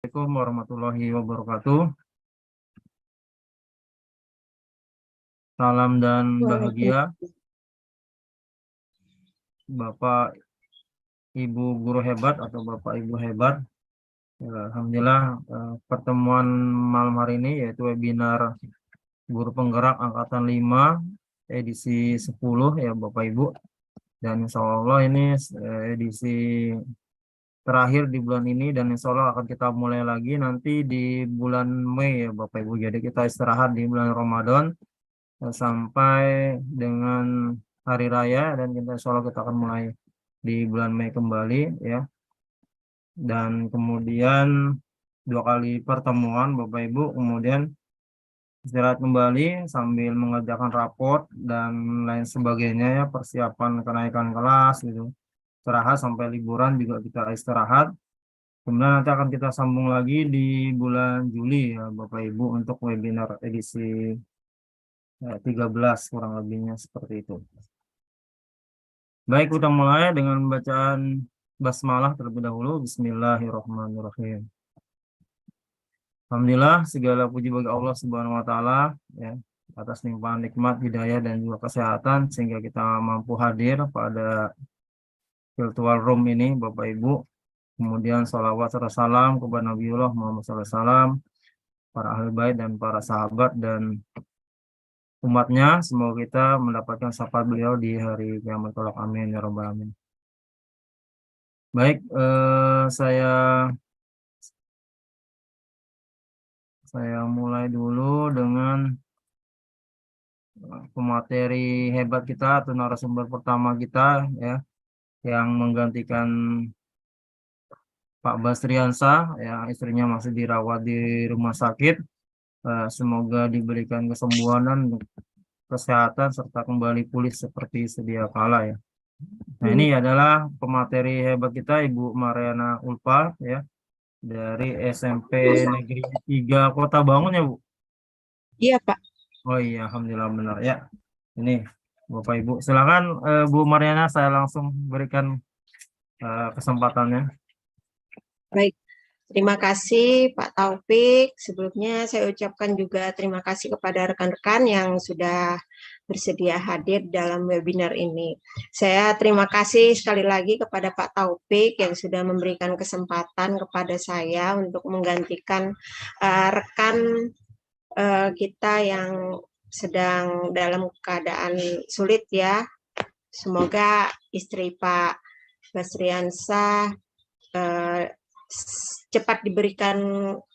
Assalamualaikum warahmatullahi wabarakatuh. Salam dan bahagia Bapak Ibu guru hebat atau Bapak Ibu hebat. Alhamdulillah pertemuan malam hari ini yaitu webinar Guru Penggerak Angkatan 5 edisi 10 ya Bapak Ibu. Dan insya Allah ini edisi terakhir di bulan ini, dan insya Allah akan kita mulai lagi nanti di bulan Mei ya Bapak Ibu. Jadi kita istirahat di bulan Ramadan sampai dengan hari raya, dan kita insya Allah kita akan mulai di bulan Mei kembali ya. Dan kemudian 2 kali pertemuan Bapak Ibu, kemudian istirahat kembali sambil mengerjakan raport dan lain sebagainya ya, persiapan kenaikan kelas gitu. Istirahat sampai liburan juga kita istirahat. Kemudian nanti akan kita sambung lagi di bulan Juli ya Bapak Ibu untuk webinar edisi 13 kurang lebihnya seperti itu. Baik, kita mulai dengan bacaan basmalah terlebih dahulu. Bismillahirrahmanirrahim. Alhamdulillah, segala puji bagi Allah Subhanahu wa taala ya, atas limpahan nikmat, hidayah dan juga kesehatan sehingga kita mampu hadir pada virtual room ini Bapak Ibu. Kemudian salawat serta salam kepada Nabiullah Muhammad SAW, para ahli bait dan para sahabat dan umatnya. Semoga kita mendapatkan syafaat beliau di hari kiamat kelak. Amin ya rabbal alamin. Baik, saya mulai dulu dengan pemateri hebat kita atau narasumber pertama kita ya, yang menggantikan Pak Basriansah yang istrinya masih dirawat di rumah sakit. Semoga diberikan kesembuhan dan kesehatan serta kembali pulih seperti sedia kala ya. Nah, ini adalah pemateri hebat kita Ibu Mariana Ulfa ya, dari SMP Negeri 3 Kota Bangun ya Bu. Iya Pak. Oh iya, alhamdulillah benar ya. Ini Bapak Ibu, silakan Bu Mariana, saya langsung berikan kesempatannya. Baik, terima kasih Pak Taufik. Sebelumnya saya ucapkan juga terima kasih kepada rekan-rekan yang sudah bersedia hadir dalam webinar ini. Saya terima kasih sekali lagi kepada Pak Taufik yang sudah memberikan kesempatan kepada saya untuk menggantikan rekan kita yang sedang dalam keadaan sulit ya. Semoga istri Pak Basriansah cepat diberikan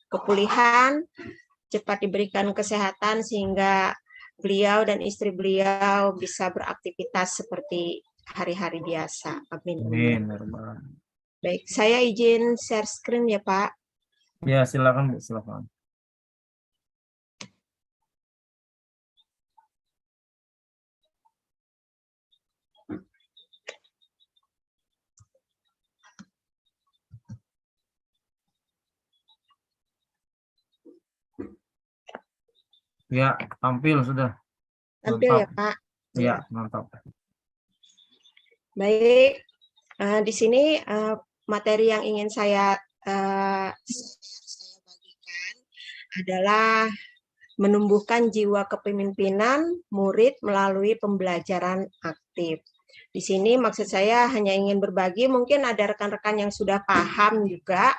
kepulihan, cepat diberikan kesehatan sehingga beliau dan istri beliau bisa beraktivitas seperti hari-hari biasa. Amin. Amin. Baik, saya izin share screen ya Pak. Ya, silakan Bu, silakan. Ya, tampil sudah. Tampil Mantap. ya Pak. Ya, mantap. Baik, di sini materi yang ingin saya bagikan adalah menumbuhkan jiwa kepemimpinan murid melalui pembelajaran aktif. Di sini maksud saya hanya ingin berbagi, mungkin ada rekan-rekan yang sudah paham juga.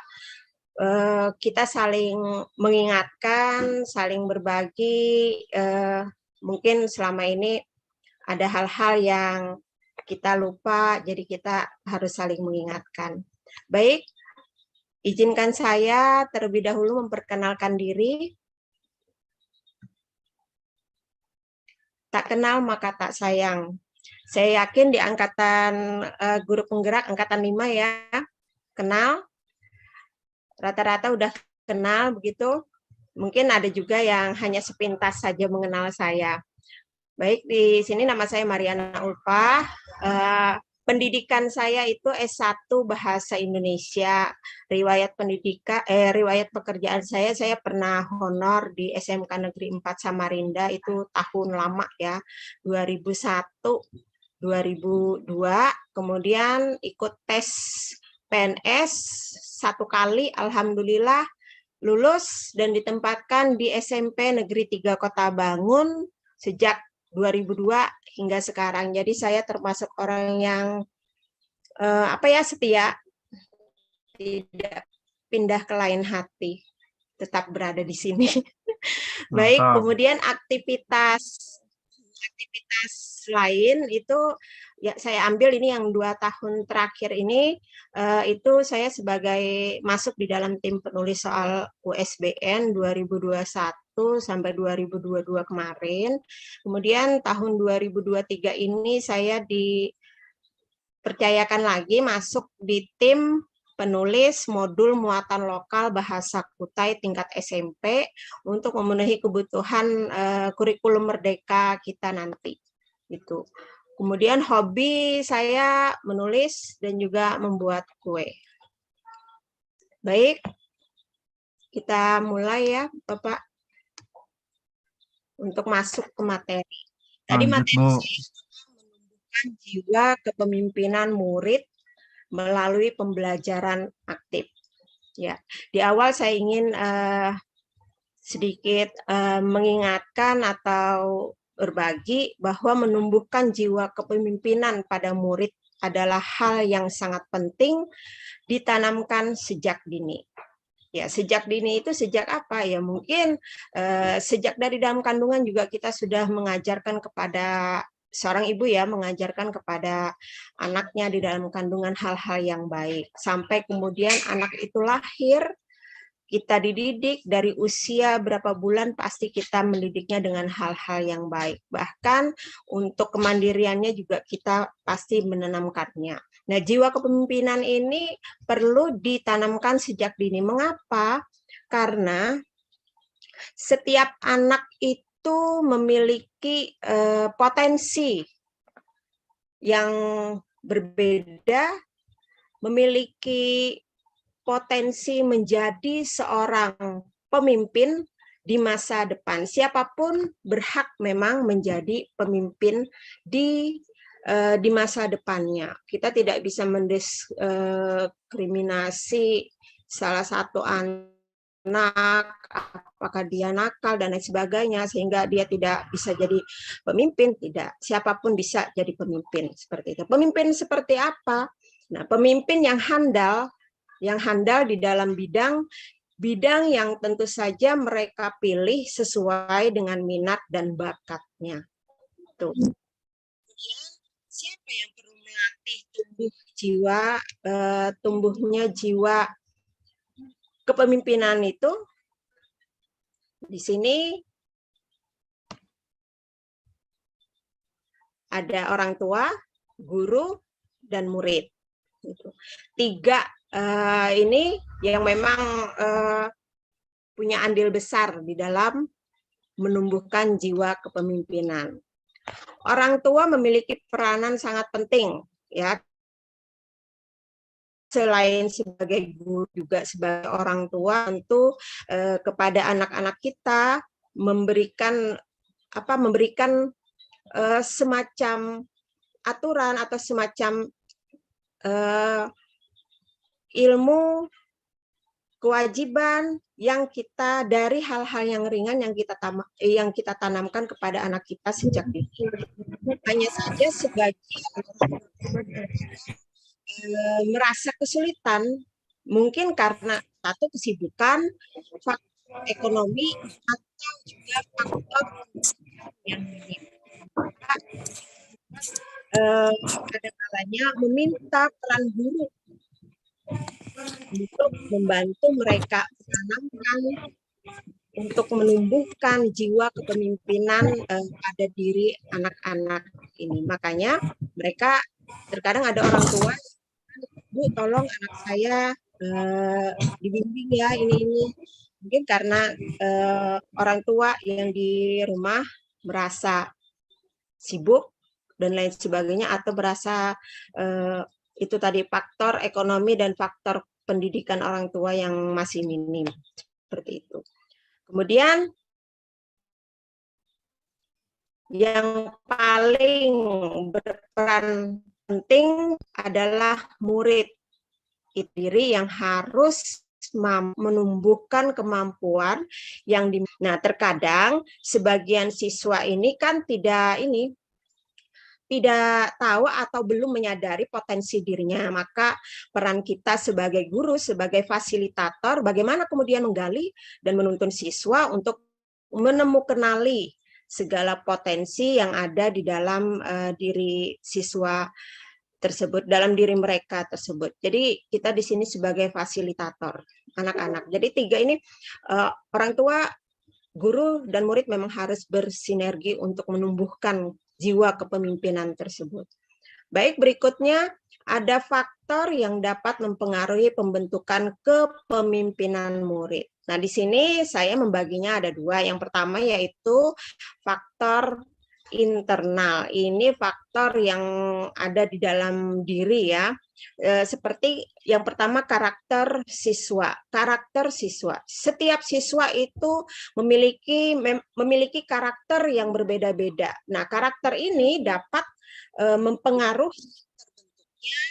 Kita saling mengingatkan, saling berbagi. Mungkin selama ini ada hal-hal yang kita lupa, jadi kita harus saling mengingatkan. Baik, izinkan saya terlebih dahulu memperkenalkan diri. Tak kenal maka tak sayang. Saya yakin di angkatan guru penggerak angkatan 5 ya, kenal. Rata-rata udah kenal begitu. Mungkin ada juga yang hanya sepintas saja mengenal saya. Baik, di sini nama saya Mariana Ulfa. Pendidikan saya itu S1 Bahasa Indonesia. Riwayat pekerjaan saya pernah honor di SMK Negeri 4 Samarinda, itu tahun lama ya, 2001, 2002. Kemudian ikut tes PNS 1 kali, alhamdulillah lulus dan ditempatkan di SMP Negeri 3 Kota Bangun sejak 2002 hingga sekarang. Jadi saya termasuk orang yang setia, tidak pindah ke lain hati, tetap berada di sini. Baik, Mantap. kemudian aktivitas lain itu ya saya ambil ini yang 2 tahun terakhir ini, itu saya sebagai masuk di dalam tim penulis soal USBN 2021 sampai 2022 kemarin. Kemudian tahun 2023 ini saya dipercayakan lagi masuk di tim penulis modul muatan lokal bahasa Kutai tingkat SMP untuk memenuhi kebutuhan kurikulum merdeka kita nanti. Itu. Kemudian hobi saya menulis dan juga membuat kue. Baik, kita mulai ya Bapak untuk masuk ke materi. Tadi Lanjut, materi Bu. saya menumbuhkan jiwa kepemimpinan murid melalui pembelajaran aktif. Ya, di awal saya ingin sedikit mengingatkan atau berbagi bahwa menumbuhkan jiwa kepemimpinan pada murid adalah hal yang sangat penting ditanamkan sejak dini. Ya, sejak dini itu sejak apa ya? Mungkin sejak dari dalam kandungan juga kita sudah mengajarkan kepada seorang ibu ya, mengajarkan kepada anaknya di dalam kandungan hal-hal yang baik. Sampai kemudian anak itu lahir, kita dididik dari usia berapa bulan pasti kita mendidiknya dengan hal-hal yang baik. Bahkan untuk kemandiriannya juga kita pasti menanamkannya. Nah, jiwa kepemimpinan ini perlu ditanamkan sejak dini. Mengapa? Karena setiap anak itu memiliki potensi yang berbeda, memiliki potensi menjadi seorang pemimpin di masa depan. Siapapun berhak memang menjadi pemimpin di masa depannya. Kita tidak bisa mendiskriminasi salah satu anak, apakah dia nakal dan lain sebagainya, sehingga dia tidak bisa jadi pemimpin. Tidak, siapapun bisa jadi pemimpin seperti itu. Pemimpin seperti apa? Nah, pemimpin yang handal di dalam bidang yang tentu saja mereka pilih sesuai dengan minat dan bakatnya. Tuh. Siapa yang perlu melatih tumbuhnya jiwa kepemimpinan itu? Di sini ada orang tua, guru, dan murid. Tiga ini yang memang punya andil besar di dalam menumbuhkan jiwa kepemimpinan. Orang tua memiliki peranan sangat penting, ya. Selain sebagai guru juga sebagai orang tua, tentu kepada anak-anak kita memberikan semacam aturan atau semacam ilmu kewajiban yang kita dari hal-hal yang ringan yang kita tanamkan kepada anak kita sejak dini. Hanya saja sebagian merasa kesulitan, mungkin karena satu kesibukan, faktor ekonomi, atau juga faktor yang lain. Kadang-kadangnya meminta peran guru untuk membantu mereka menanamkan, untuk menumbuhkan jiwa kepemimpinan pada diri anak-anak ini. Makanya mereka terkadang ada orang tua, Bu, tolong anak saya dibimbing ya ini. Mungkin karena orang tua yang di rumah merasa sibuk dan lain sebagainya, atau merasa itu tadi faktor ekonomi dan faktor pendidikan orang tua yang masih minim, seperti itu. Kemudian yang paling berperan penting adalah murid itu sendiri yang harus menumbuhkan kemampuan yang Nah, terkadang sebagian siswa ini kan tidak tahu atau belum menyadari potensi dirinya. Maka peran kita sebagai guru, sebagai fasilitator, bagaimana kemudian menggali dan menuntun siswa untuk menemukanali segala potensi yang ada di dalam diri siswa tersebut, dalam diri mereka tersebut. Jadi kita di sini sebagai fasilitator anak-anak. Jadi tiga ini orang tua, guru, dan murid memang harus bersinergi untuk menumbuhkan jiwa kepemimpinan tersebut. Baik, berikutnya ada faktor yang dapat mempengaruhi pembentukan kepemimpinan murid. Nah, di sini saya membaginya ada dua. Yang pertama yaitu faktor internal. Ini faktor yang ada di dalam diri ya. Seperti yang pertama karakter siswa. Karakter siswa. Setiap siswa itu memiliki karakter yang berbeda-beda. Nah, karakter ini dapat mempengaruhi terbentuknya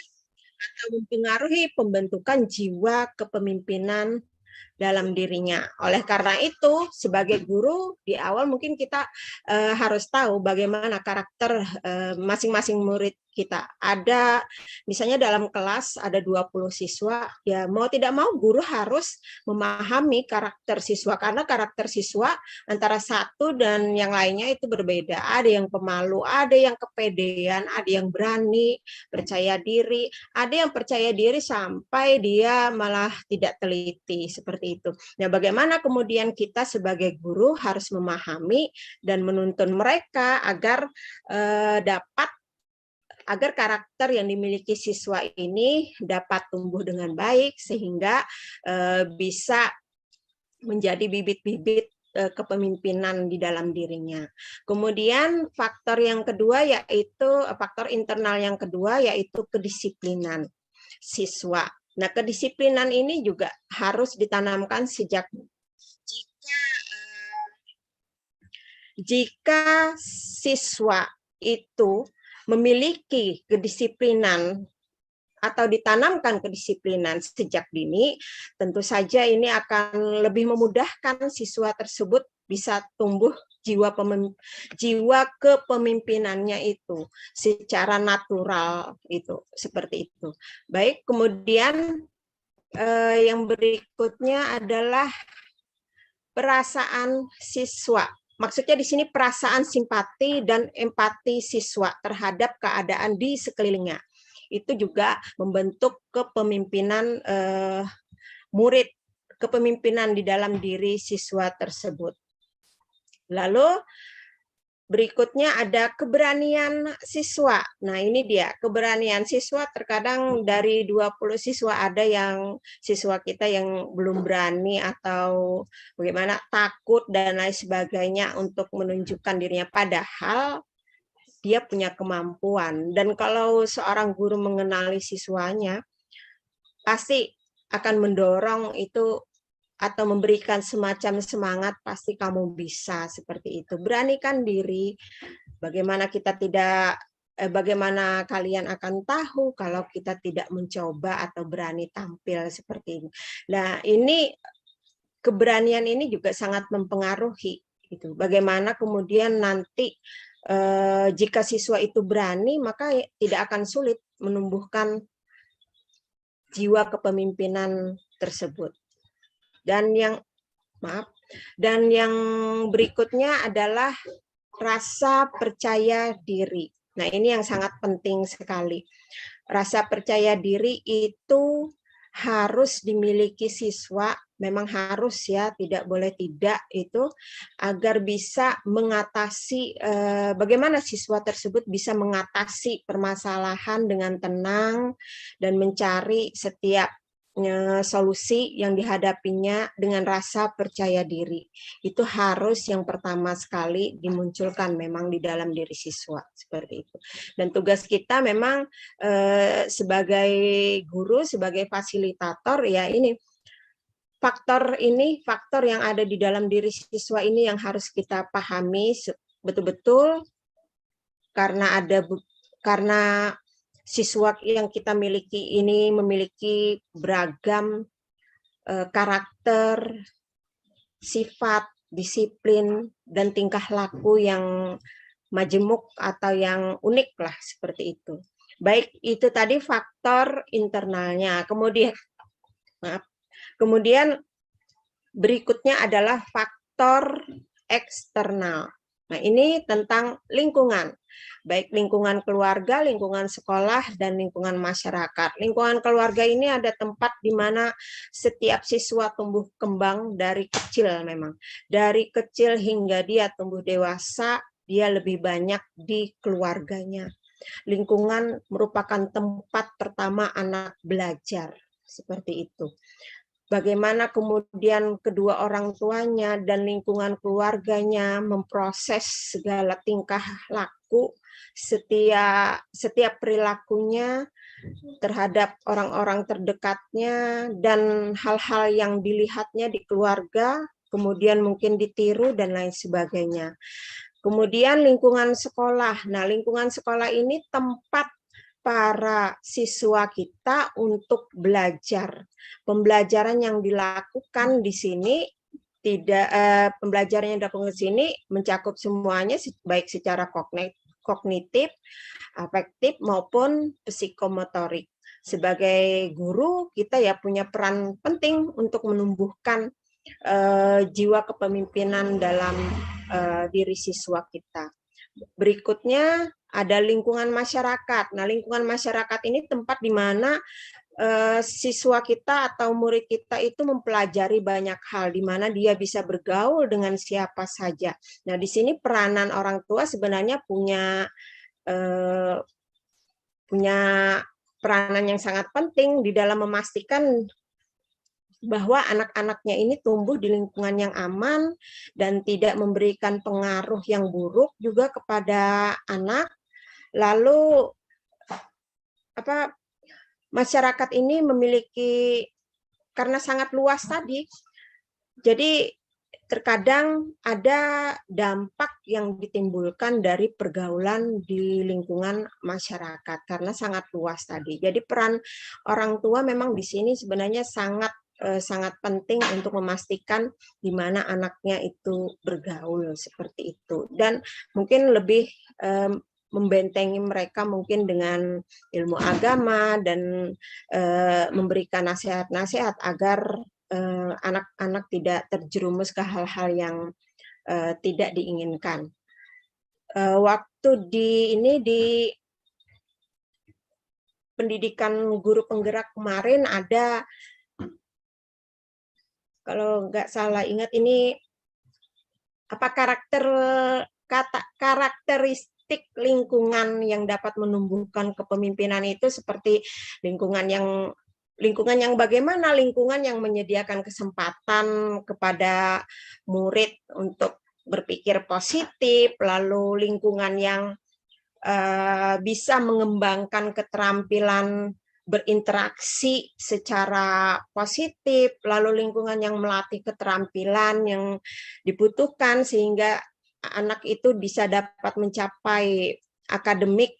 atau mempengaruhi pembentukan jiwa kepemimpinan dalam dirinya. Oleh karena itu, sebagai guru di awal mungkin kita harus tahu bagaimana karakter masing-masing murid kita. Ada misalnya dalam kelas ada 20 siswa, ya mau tidak mau guru harus memahami karakter siswa karena karakter siswa antara satu dan yang lainnya itu berbeda. Ada yang pemalu, ada yang kepedean, ada yang berani, percaya diri, ada yang percaya diri sampai dia malah tidak teliti seperti itu. Nah, bagaimana kemudian kita sebagai guru harus memahami dan menuntun mereka agar agar karakter yang dimiliki siswa ini dapat tumbuh dengan baik sehingga bisa menjadi bibit-bibit kepemimpinan di dalam dirinya. Kemudian faktor yang kedua yaitu faktor internal yang kedua yaitu kedisiplinan siswa. Nah, kedisiplinan ini juga harus ditanamkan sejak jika siswa itu memiliki kedisiplinan atau ditanamkan kedisiplinan sejak dini, tentu saja ini akan lebih memudahkan siswa tersebut bisa tumbuh jiwa kepemimpinannya itu secara natural itu seperti itu. Baik, kemudian yang berikutnya adalah perasaan siswa. Maksudnya di sini perasaan simpati dan empati siswa terhadap keadaan di sekelilingnya. Itu juga membentuk kepemimpinan murid, kepemimpinan di dalam diri siswa tersebut. Lalu berikutnya ada keberanian siswa. Nah, ini dia, keberanian siswa. Terkadang dari 20 siswa ada yang siswa kita yang belum berani atau bagaimana takut dan lain sebagainya untuk menunjukkan dirinya. Padahal dia punya kemampuan. Dan kalau seorang guru mengenali siswanya, pasti akan mendorong itu atau memberikan semacam semangat, pasti kamu bisa seperti itu. Beranikan diri. Bagaimana kalian akan tahu kalau kita tidak mencoba atau berani tampil seperti ini. Nah, ini keberanian ini juga sangat mempengaruhi gitu. Bagaimana kemudian nanti jika siswa itu berani, maka tidak akan sulit menumbuhkan jiwa kepemimpinan tersebut. Dan yang berikutnya adalah rasa percaya diri. Nah, ini yang sangat penting sekali. Rasa percaya diri itu harus dimiliki siswa, memang harus ya, tidak boleh tidak itu, agar bisa mengatasi, bagaimana siswa tersebut bisa mengatasi permasalahan dengan tenang dan mencari setiap solusi yang dihadapinya dengan rasa percaya diri. Itu harus yang pertama sekali dimunculkan memang di dalam diri siswa seperti itu. Dan tugas kita memang sebagai guru, sebagai fasilitator ya ini faktor yang ada di dalam diri siswa ini yang harus kita pahami betul-betul karena siswa yang kita miliki ini memiliki beragam karakter, sifat, disiplin, dan tingkah laku yang majemuk atau yang unik lah seperti itu. Baik, itu tadi faktor internalnya. Kemudian berikutnya adalah faktor eksternal. Nah, ini tentang lingkungan. Baik lingkungan keluarga, lingkungan sekolah, dan lingkungan masyarakat. Lingkungan keluarga ini ada tempat di mana setiap siswa tumbuh kembang dari kecil memang. Dari kecil hingga dia tumbuh dewasa, dia lebih banyak di keluarganya. Lingkungan merupakan tempat pertama anak belajar, seperti itu. Bagaimana kemudian kedua orang tuanya dan lingkungan keluarganya memproses segala tingkah laku, setiap perilakunya terhadap orang-orang terdekatnya, dan hal-hal yang dilihatnya di keluarga, kemudian mungkin ditiru dan lain sebagainya. Kemudian lingkungan sekolah. Nah, lingkungan sekolah ini tempat para siswa kita untuk belajar. Pembelajaran yang dilakukan di sini pembelajaran yang dilakukan di sini mencakup semuanya, baik secara kognitif, afektif maupun psikomotorik. Sebagai guru, kita ya punya peran penting untuk menumbuhkan jiwa kepemimpinan dalam diri siswa kita. Berikutnya ada lingkungan masyarakat. Nah, lingkungan masyarakat ini tempat di mana siswa kita atau murid kita itu mempelajari banyak hal, di mana dia bisa bergaul dengan siapa saja. Nah, di sini peranan orang tua sebenarnya punya peranan yang sangat penting di dalam memastikan bahwa anak-anaknya ini tumbuh di lingkungan yang aman dan tidak memberikan pengaruh yang buruk juga kepada anak. Lalu masyarakat ini memiliki, karena sangat luas tadi, jadi terkadang ada dampak yang ditimbulkan dari pergaulan di lingkungan masyarakat karena sangat luas tadi. Jadi peran orang tua memang di sini sebenarnya sangat penting untuk memastikan di mana anaknya itu bergaul seperti itu, dan mungkin lebih membentengi mereka mungkin dengan ilmu agama dan memberikan nasihat-nasihat agar anak-anak tidak terjerumus ke hal-hal yang tidak diinginkan. Waktu di pendidikan guru penggerak kemarin ada, kalau nggak salah ingat ini karakteristik lingkungan yang dapat menumbuhkan kepemimpinan itu seperti lingkungan yang bagaimana, lingkungan yang menyediakan kesempatan kepada murid untuk berpikir positif, lalu lingkungan yang bisa mengembangkan keterampilan berinteraksi secara positif, lalu lingkungan yang melatih keterampilan yang dibutuhkan sehingga anak itu bisa dapat mencapai akademik,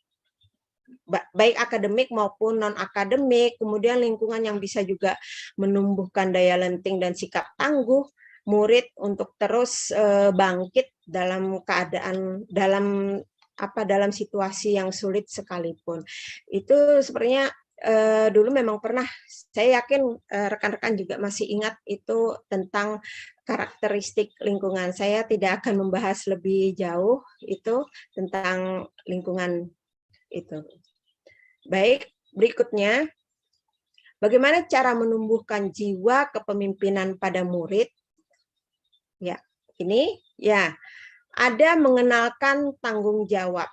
baik akademik maupun non-akademik, kemudian lingkungan yang bisa juga menumbuhkan daya lenting dan sikap tangguh murid untuk terus bangkit dalam keadaan, dalam situasi yang sulit sekalipun. Itu sepertinya dulu memang pernah, saya yakin rekan-rekan juga masih ingat itu tentang karakteristik lingkungan. Saya tidak akan membahas lebih jauh itu tentang lingkungan itu. Baik, berikutnya, bagaimana cara menumbuhkan jiwa kepemimpinan pada murid? Ya, ini ya, ada mengenalkan tanggung jawab.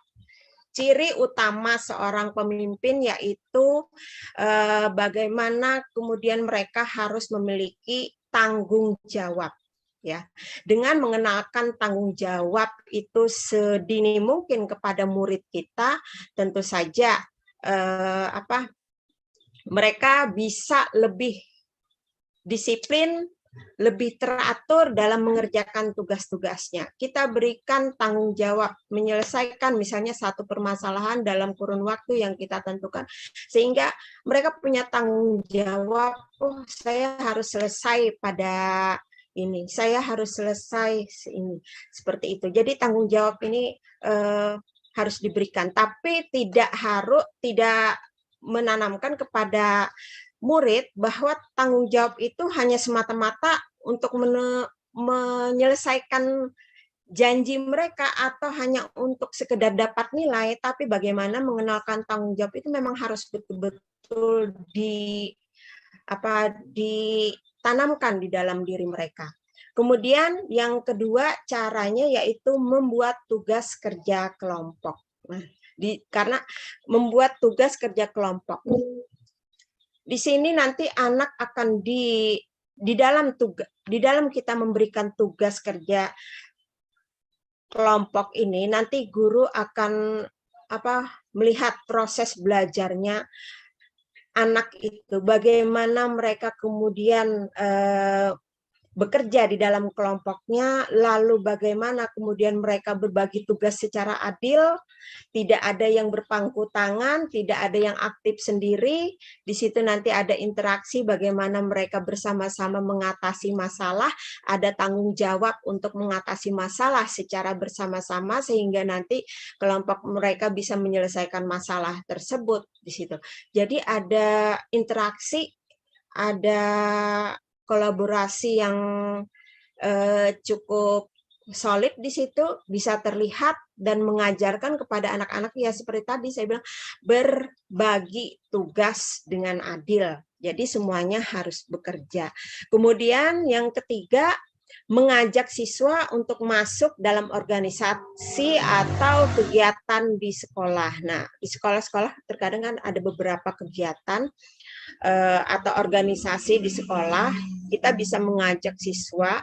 Ciri utama seorang pemimpin yaitu bagaimana kemudian mereka harus memiliki tanggung jawab. Ya, dengan mengenalkan tanggung jawab itu sedini mungkin kepada murid kita, tentu saja mereka bisa lebih disiplin lebih teratur dalam mengerjakan tugas-tugasnya. Kita berikan tanggung jawab menyelesaikan misalnya satu permasalahan dalam kurun waktu yang kita tentukan. Sehingga mereka punya tanggung jawab, oh saya harus selesai pada ini, saya harus selesai ini. Seperti itu. Jadi tanggung jawab ini harus diberikan, tapi tidak menanamkan kepada murid bahwa tanggung jawab itu hanya semata-mata untuk menyelesaikan janji mereka atau hanya untuk sekedar dapat nilai, tapi bagaimana mengenalkan tanggung jawab itu memang harus betul-betul ditanamkan di dalam diri mereka. Kemudian yang kedua caranya yaitu membuat tugas kerja kelompok. Nah, karena membuat tugas kerja kelompok. Di sini nanti anak akan di dalam kita memberikan tugas kerja kelompok ini, nanti guru akan melihat proses belajarnya anak itu, bagaimana mereka kemudian bekerja di dalam kelompoknya, lalu bagaimana kemudian mereka berbagi tugas secara adil, tidak ada yang berpangku tangan, tidak ada yang aktif sendiri. Di situ nanti ada interaksi bagaimana mereka bersama-sama mengatasi masalah, ada tanggung jawab untuk mengatasi masalah secara bersama-sama sehingga nanti kelompok mereka bisa menyelesaikan masalah tersebut di situ. Jadi ada interaksi, ada kolaborasi yang cukup solid di situ, bisa terlihat dan mengajarkan kepada anak-anak ya seperti tadi saya bilang berbagi tugas dengan adil. Jadi semuanya harus bekerja. Kemudian yang ketiga, mengajak siswa untuk masuk dalam organisasi atau kegiatan di sekolah. Nah, di sekolah-sekolah terkadang kan ada beberapa kegiatan atau organisasi di sekolah, kita bisa mengajak siswa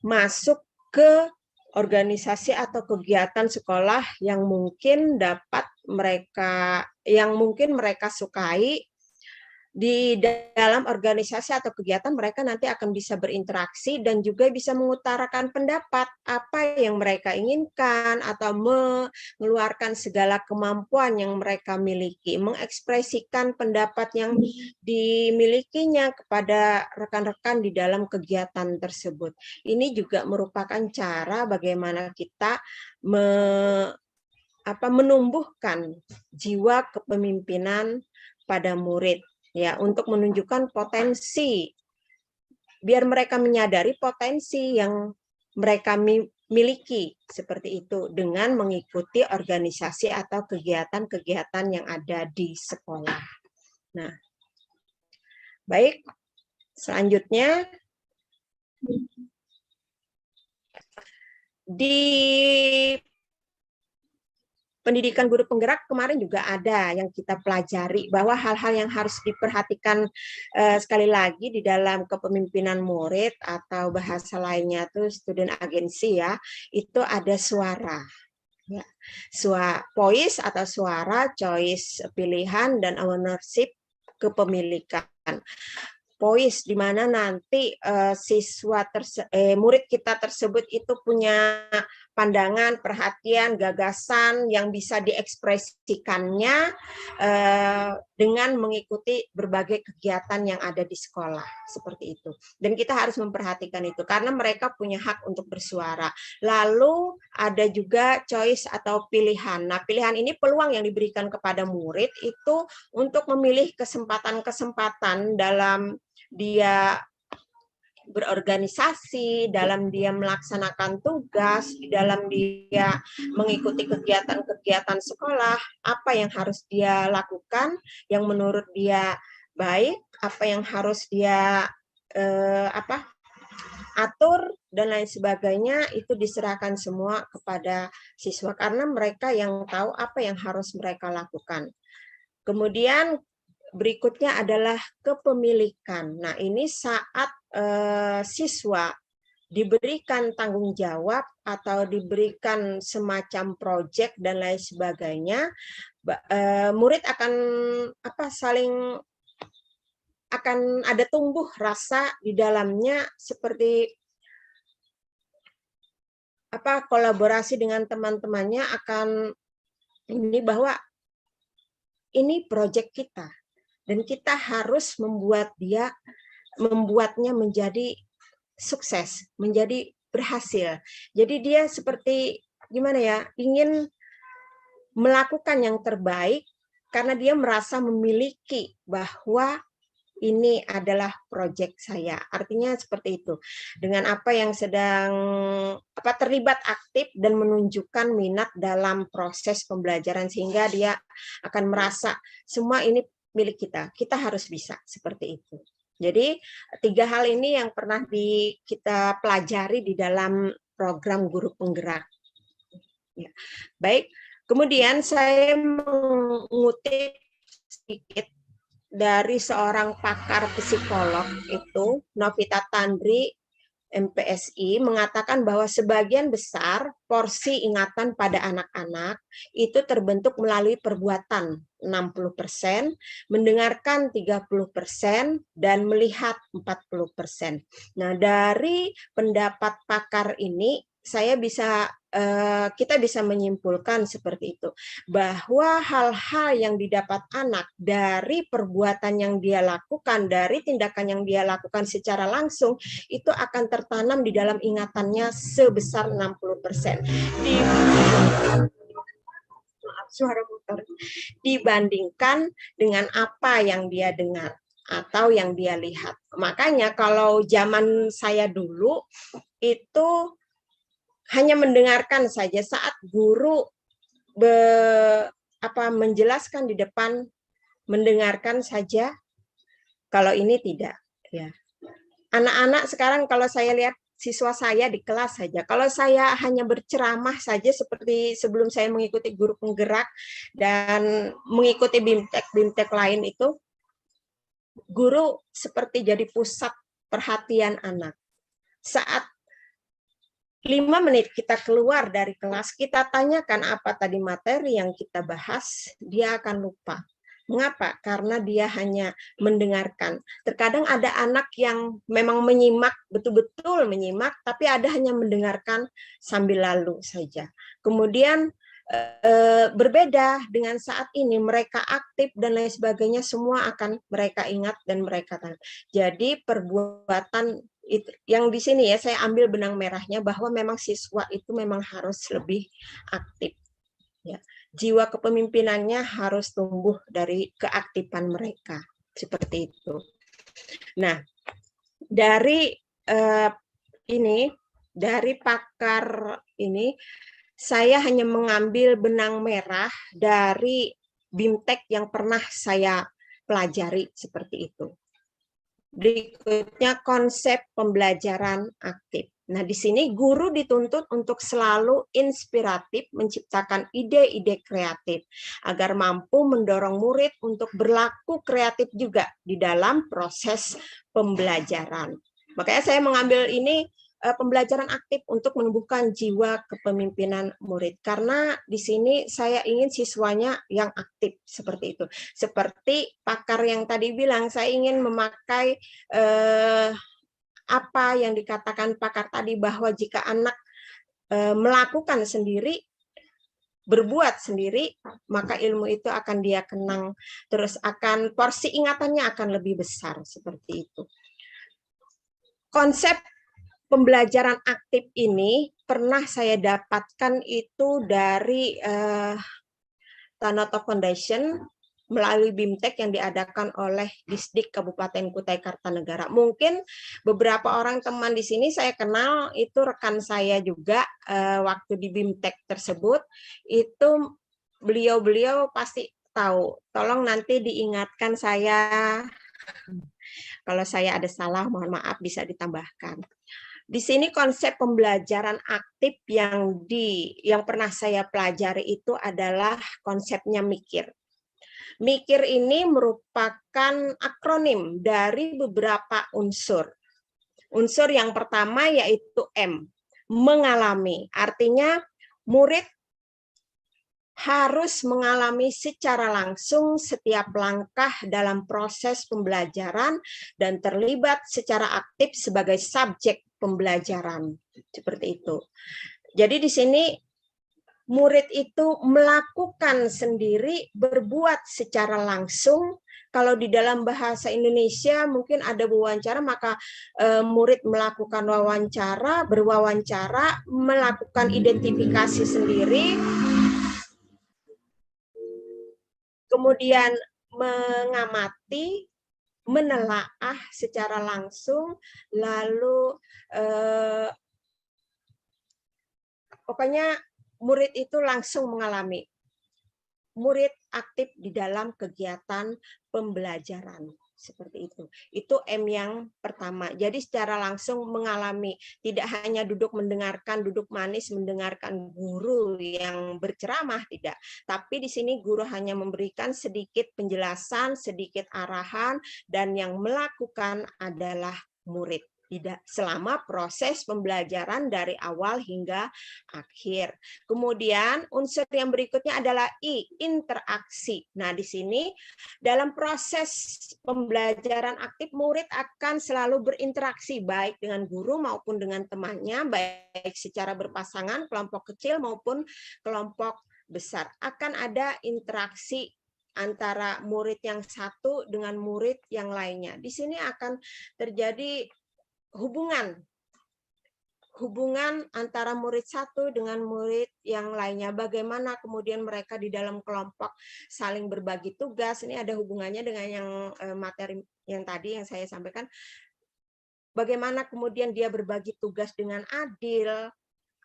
masuk ke organisasi atau kegiatan sekolah yang mungkin mereka sukai. Di dalam organisasi atau kegiatan mereka nanti akan bisa berinteraksi dan juga bisa mengutarakan pendapat apa yang mereka inginkan atau mengeluarkan segala kemampuan yang mereka miliki, mengekspresikan pendapat yang dimilikinya kepada rekan-rekan di dalam kegiatan tersebut. Ini juga merupakan cara bagaimana kita menumbuhkan jiwa kepemimpinan pada murid. Ya, untuk menunjukkan potensi, biar mereka menyadari potensi yang mereka miliki seperti itu dengan mengikuti organisasi atau kegiatan-kegiatan yang ada di sekolah. Nah, baik, selanjutnya di pendidikan guru penggerak kemarin juga ada yang kita pelajari bahwa hal-hal yang harus diperhatikan sekali lagi di dalam kepemimpinan murid atau bahasa lainnya itu student agency ya, itu ada suara. Ya. Voice atau suara, choice pilihan, dan ownership kepemilikan. Voice di mana nanti murid kita tersebut itu punya pandangan, perhatian, gagasan yang bisa diekspresikannya dengan mengikuti berbagai kegiatan yang ada di sekolah seperti itu. Dan kita harus memperhatikan itu karena mereka punya hak untuk bersuara. Lalu ada juga choice atau pilihan. Nah, pilihan ini peluang yang diberikan kepada murid itu untuk memilih kesempatan-kesempatan dalam dia berorganisasi, dalam dia melaksanakan tugas, di dalam dia mengikuti kegiatan-kegiatan sekolah, apa yang harus dia lakukan, yang menurut dia baik, apa yang harus dia atur, dan lain sebagainya, itu diserahkan semua kepada siswa, karena mereka yang tahu apa yang harus mereka lakukan. Kemudian berikutnya adalah kepemilikan. Nah, ini saat siswa diberikan tanggung jawab atau diberikan semacam proyek dan lain sebagainya, murid akan saling akan ada tumbuh rasa di dalamnya seperti kolaborasi dengan teman-temannya akan ini bahwa ini proyek kita dan kita harus membuatnya menjadi sukses, menjadi berhasil. Jadi dia seperti gimana ya, ingin melakukan yang terbaik karena dia merasa memiliki bahwa ini adalah proyek saya. Artinya seperti itu. Dengan apa yang sedang terlibat aktif dan menunjukkan minat dalam proses pembelajaran sehingga dia akan merasa semua ini milik kita. Kita harus bisa seperti itu. Jadi 3 hal ini yang pernah kita pelajari di dalam program guru penggerak. Ya. Baik, kemudian saya mengutip sedikit dari seorang pakar psikolog itu, Novita Tandri, MPSI, mengatakan bahwa sebagian besar porsi ingatan pada anak-anak itu terbentuk melalui perbuatan 60%, mendengarkan 30%, dan melihat 40%. Nah, dari pendapat pakar ini, kita bisa menyimpulkan seperti itu, bahwa hal-hal yang didapat anak dari perbuatan yang dia lakukan, dari tindakan yang dia lakukan secara langsung, itu akan tertanam di dalam ingatannya sebesar 60%. Suara motor. Dibandingkan dengan apa yang dia dengar atau yang dia lihat. Makanya kalau zaman saya dulu itu hanya mendengarkan saja saat guru menjelaskan di depan, mendengarkan saja. Kalau ini tidak, ya. Anak-anak sekarang kalau saya lihat siswa saya di kelas saja, kalau saya hanya berceramah saja seperti sebelum saya mengikuti guru penggerak dan mengikuti BIMTEK lain itu, guru seperti jadi pusat perhatian anak. Saat 5 menit kita keluar dari kelas, kita tanyakan apa tadi materi yang kita bahas, dia akan lupa. Mengapa? Karena dia hanya mendengarkan. Terkadang ada anak yang memang menyimak, betul-betul menyimak, tapi ada hanya mendengarkan sambil lalu saja. Kemudian berbeda dengan saat ini, mereka aktif dan lain sebagainya, semua akan mereka ingat dan mereka tahu. Jadi perbuatan itu, yang di sini ya saya ambil benang merahnya bahwa memang siswa itu memang harus lebih aktif. Ya. Jiwa kepemimpinannya harus tumbuh dari keaktifan mereka. Seperti itu. Nah, dari dari pakar ini, saya hanya mengambil benang merah dari BIMTEK yang pernah saya pelajari seperti itu. Berikutnya konsep pembelajaran aktif. Nah, di sini guru dituntut untuk selalu inspiratif, menciptakan ide-ide kreatif, agar mampu mendorong murid untuk berlaku kreatif juga di dalam proses pembelajaran. Makanya saya mengambil ini pembelajaran aktif untuk menumbuhkan jiwa kepemimpinan murid. Karena di sini saya ingin siswanya yang aktif seperti itu. Seperti pakar yang tadi bilang, saya ingin memakai apa yang dikatakan pakar tadi, bahwa jika anak melakukan sendiri, berbuat sendiri, maka ilmu itu akan dia kenang, terus akan porsi ingatannya akan lebih besar seperti itu. Konsep pembelajaran aktif ini pernah saya dapatkan itu dari Tanoto Foundation melalui BIMTEK yang diadakan oleh Disdik Kabupaten Kutai Kartanegara. Mungkin beberapa orang teman di sini saya kenal, itu rekan saya juga waktu di BIMTEK tersebut, itu beliau pasti tahu. Tolong nanti diingatkan saya, kalau saya ada salah mohon maaf, bisa ditambahkan. Di sini konsep pembelajaran aktif yang pernah saya pelajari itu adalah konsepnya mikir. Mikir ini merupakan akronim dari beberapa unsur. Unsur yang pertama yaitu M, mengalami. Artinya murid harus mengalami secara langsung setiap langkah dalam proses pembelajaran dan terlibat secara aktif sebagai subjek pembelajaran. Seperti itu. Jadi di sini murid itu melakukan sendiri, berbuat secara langsung. Kalau di dalam bahasa Indonesia mungkin ada wawancara, maka murid melakukan wawancara, berwawancara, melakukan identifikasi sendiri, kemudian mengamati, menelaah secara langsung, lalu pokoknya murid itu langsung mengalami. Murid aktif di dalam kegiatan pembelajaran. Seperti itu. Itu M yang pertama. Jadi secara langsung mengalami. Tidak hanya duduk mendengarkan, duduk manis mendengarkan guru yang berceramah, tidak. Tapi di sini guru hanya memberikan sedikit penjelasan, sedikit arahan, dan yang melakukan adalah murid. Tidak selama proses pembelajaran dari awal hingga akhir. Kemudian unsur yang berikutnya adalah I, interaksi. Nah, di sini dalam proses pembelajaran aktif murid akan selalu berinteraksi baik dengan guru maupun dengan temannya, baik secara berpasangan, kelompok kecil maupun kelompok besar. Akan ada interaksi antara murid yang satu dengan murid yang lainnya. Di sini akan terjadi hubungan antara murid satu dengan murid yang lainnya. Bagaimana kemudian mereka di dalam kelompok saling berbagi tugas. Ini ada hubungannya dengan yang materi yang tadi yang saya sampaikan. Bagaimana kemudian dia berbagi tugas dengan adil.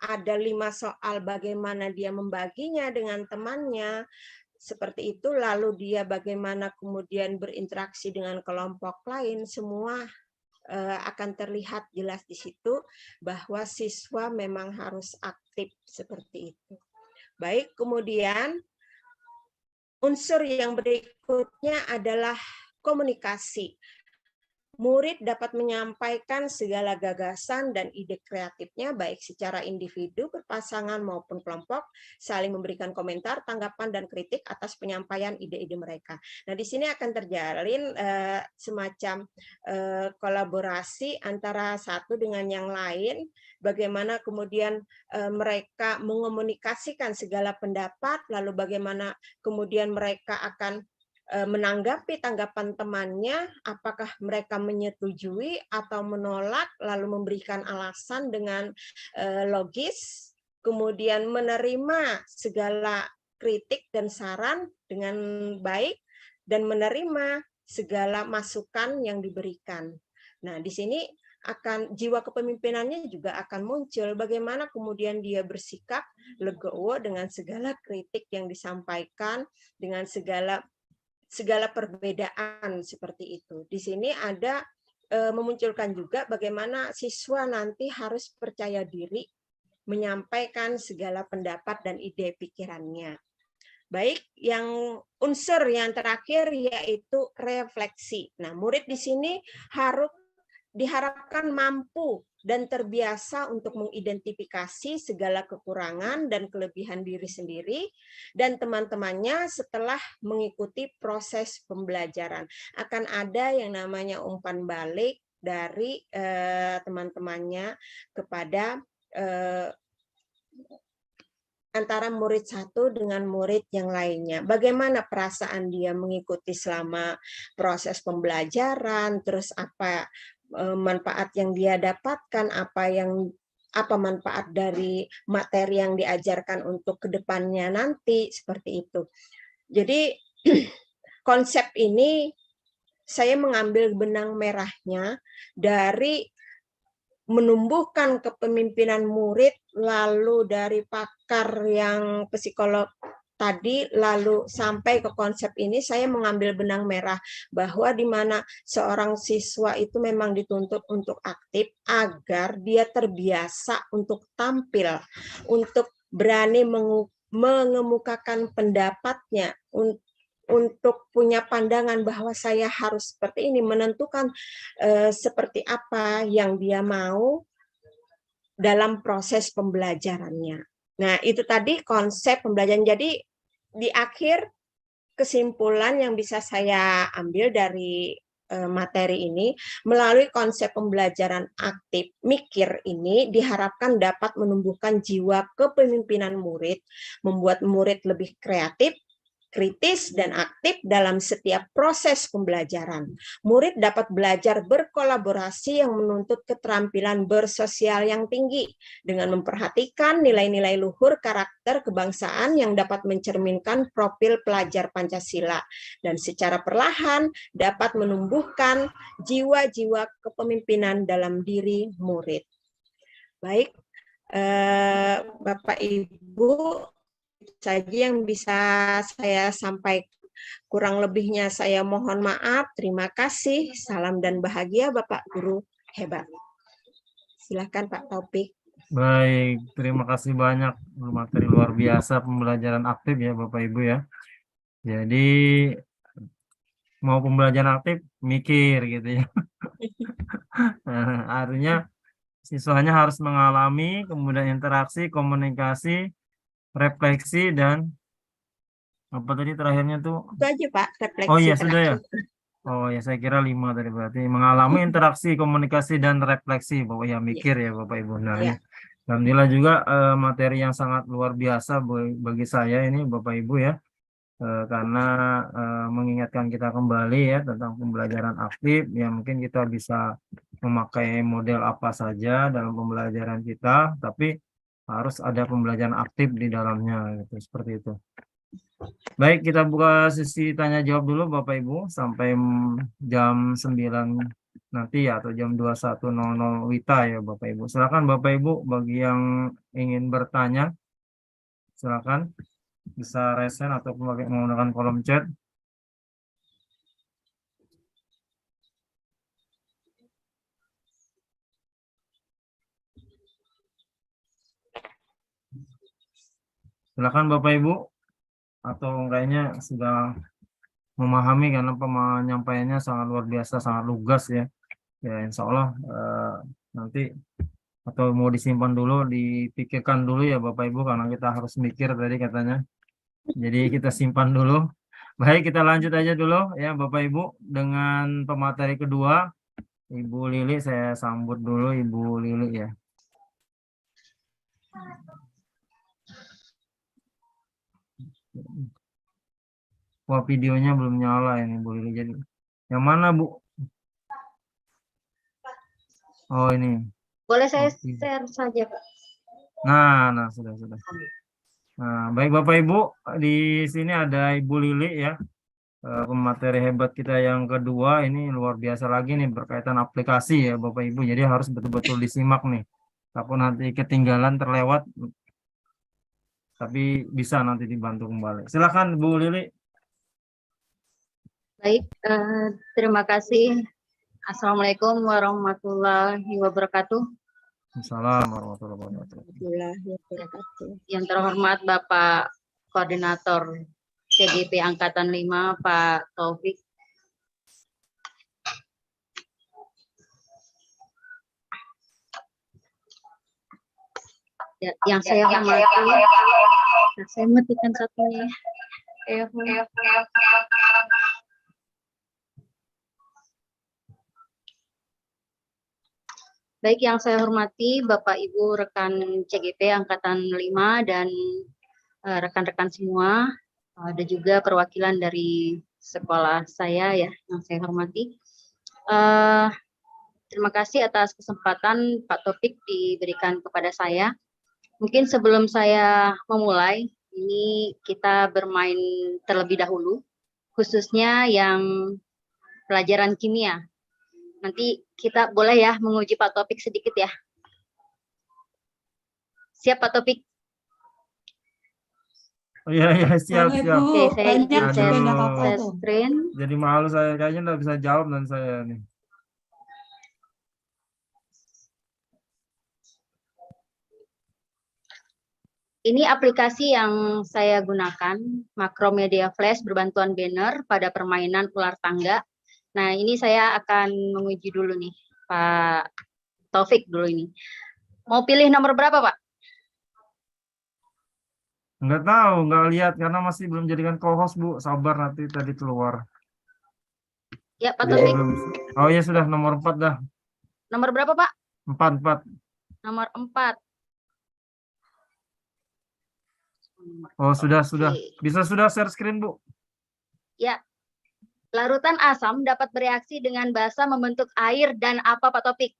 Ada 5 soal bagaimana dia membaginya dengan temannya. Seperti itu. Lalu dia bagaimana kemudian berinteraksi dengan kelompok lain. Semua akan terlihat jelas di situ bahwa siswa memang harus aktif seperti itu. Baik, kemudian unsur yang berikutnya adalah komunikasi. Murid dapat menyampaikan segala gagasan dan ide kreatifnya baik secara individu, berpasangan maupun kelompok, saling memberikan komentar, tanggapan dan kritik atas penyampaian ide-ide mereka. Nah, di sini akan terjalin semacam kolaborasi antara satu dengan yang lain, bagaimana kemudian mereka mengomunikasikan segala pendapat, lalu bagaimana kemudian mereka akan menanggapi tanggapan temannya, apakah mereka menyetujui atau menolak, lalu memberikan alasan dengan logis, kemudian menerima segala kritik dan saran dengan baik, dan menerima segala masukan yang diberikan. Nah, di sini akan jiwa kepemimpinannya juga akan muncul, bagaimana kemudian dia bersikap legowo dengan segala kritik yang disampaikan, dengan segala perbedaan seperti itu. Di sini ada memunculkan juga bagaimana siswa nanti harus percaya diri menyampaikan segala pendapat dan ide pikirannya. Baik, yang unsur yang terakhir yaitu refleksi. Nah, murid di sini harus diharapkan mampu dan terbiasa untuk mengidentifikasi segala kekurangan dan kelebihan diri sendiri dan teman-temannya setelah mengikuti proses pembelajaran. Akan ada yang namanya umpan balik dari teman-temannya kepada antara murid satu dengan murid yang lainnya. Bagaimana perasaan dia mengikuti selama proses pembelajaran, terus apa manfaat yang dia dapatkan, apa manfaat dari materi yang diajarkan untuk kedepannya nanti, seperti itu. Jadi konsep ini saya mengambil benang merahnya dari menumbuhkan kepemimpinan murid, lalu dari pakar yang psikolog tadi, lalu sampai ke konsep ini, saya mengambil benang merah bahwa di mana seorang siswa itu memang dituntut untuk aktif agar dia terbiasa untuk tampil, untuk berani mengemukakan pendapatnya, untuk punya pandangan bahwa saya harus seperti ini, menentukan seperti apa yang dia mau dalam proses pembelajarannya. Nah, itu tadi konsep pembelajaran. Jadi di akhir kesimpulan yang bisa saya ambil dari materi ini, melalui konsep pembelajaran aktif mikir ini diharapkan dapat menumbuhkan jiwa kepemimpinan murid, membuat murid lebih kreatif, kritis, dan aktif dalam setiap proses pembelajaran. Murid dapat belajar berkolaborasi yang menuntut keterampilan bersosial yang tinggi dengan memperhatikan nilai-nilai luhur karakter kebangsaan yang dapat mencerminkan profil pelajar Pancasila dan secara perlahan dapat menumbuhkan jiwa-jiwa kepemimpinan dalam diri murid. Baik, Bapak Ibu, saja yang bisa saya sampaikan. Kurang lebihnya saya mohon maaf. Terima kasih. Salam dan bahagia Bapak Guru hebat. Silakan Pak Taufik. Baik, terima kasih banyak. Materi luar biasa pembelajaran aktif ya Bapak Ibu ya. Jadi mau pembelajaran aktif mikir gitu ya. Artinya siswanya harus mengalami, kemudian interaksi, komunikasi, refleksi, dan apa tadi terakhirnya tuh? Itu aja Pak, refleksi. Oh iya sudah ya. Oh ya saya kira 5 tadi berarti mengalami interaksi, komunikasi, dan refleksi. Bapak ya mikir ya Bapak Ibu. Nah ini alhamdulillah juga materi yang sangat luar biasa bagi saya ini Bapak Ibu ya. Karena mengingatkan kita kembali ya tentang pembelajaran aktif yang mungkin kita bisa memakai model apa saja dalam pembelajaran kita, tapi harus ada pembelajaran aktif di dalamnya gitu, seperti itu. Baik, kita buka sesi tanya jawab dulu Bapak Ibu sampai jam 9 nanti ya, atau jam 21.00 WITA ya Bapak Ibu. Silakan Bapak Ibu bagi yang ingin bertanya, silakan bisa raise hand atau menggunakan kolom chat. Silakan Bapak Ibu, atau kayaknya sudah memahami karena penyampaiannya sangat luar biasa, sangat lugas ya. Ya insya Allah nanti atau mau disimpan dulu, dipikirkan dulu ya Bapak Ibu karena kita harus mikir tadi katanya. Jadi kita simpan dulu. Baik, kita lanjut aja dulu ya Bapak Ibu dengan pemateri kedua. Ibu Lili, saya sambut dulu Ibu Lili ya. Wah, videonya belum nyala ini Bu Lili. Jadi yang mana Bu? Oh ini. Boleh saya share saja Pak? Nah sudah. Nah, baik Bapak Ibu, di sini ada Ibu Lili ya. Pemateri hebat kita yang kedua ini luar biasa lagi nih berkaitan aplikasi ya Bapak Ibu. Jadi harus betul-betul disimak nih. Takut nanti ketinggalan, terlewat, tapi bisa nanti dibantu kembali. Silakan Bu Lili. Baik, terima kasih. Assalamualaikum warahmatullahi wabarakatuh. Assalamualaikum warahmatullahi wabarakatuh. Yang terhormat Bapak Koordinator CGP Angkatan 5 Pak Taufik. Ya, yang saya hormati, saya matikan satunya. Baik, yang saya hormati Bapak Ibu rekan CGP Angkatan 5 dan rekan-rekan semua, ada juga perwakilan dari sekolah saya ya yang saya hormati. Terima kasih atas kesempatan Pak Taufik diberikan kepada saya. Mungkin sebelum saya memulai, ini kita bermain terlebih dahulu, khususnya yang pelajaran kimia. Nanti kita boleh ya menguji Pak Taufik sedikit ya. Siap Pak Taufik? Oh iya siap. Oke, saya izin share screen. Jadi malu saya, kayaknya nggak bisa jawab dan saya nih. Ini aplikasi yang saya gunakan, Makromedia Flash berbantuan banner pada permainan ular tangga. Nah, ini saya akan menguji dulu nih, Pak Taufik dulu ini. Mau pilih nomor berapa, Pak? Nggak tahu, nggak lihat karena masih belum jadikan co-host, Bu. Sabar nanti tadi keluar. Ya, Pak Jadi Taufik. belum. Oh ya sudah nomor 4 dah. Nomor berapa, Pak? 4. Nomor 4. Oh sudah. Oke. Bisa sudah share screen, Bu. Ya. Larutan asam dapat bereaksi dengan basa membentuk air dan apa, Pak Taufik?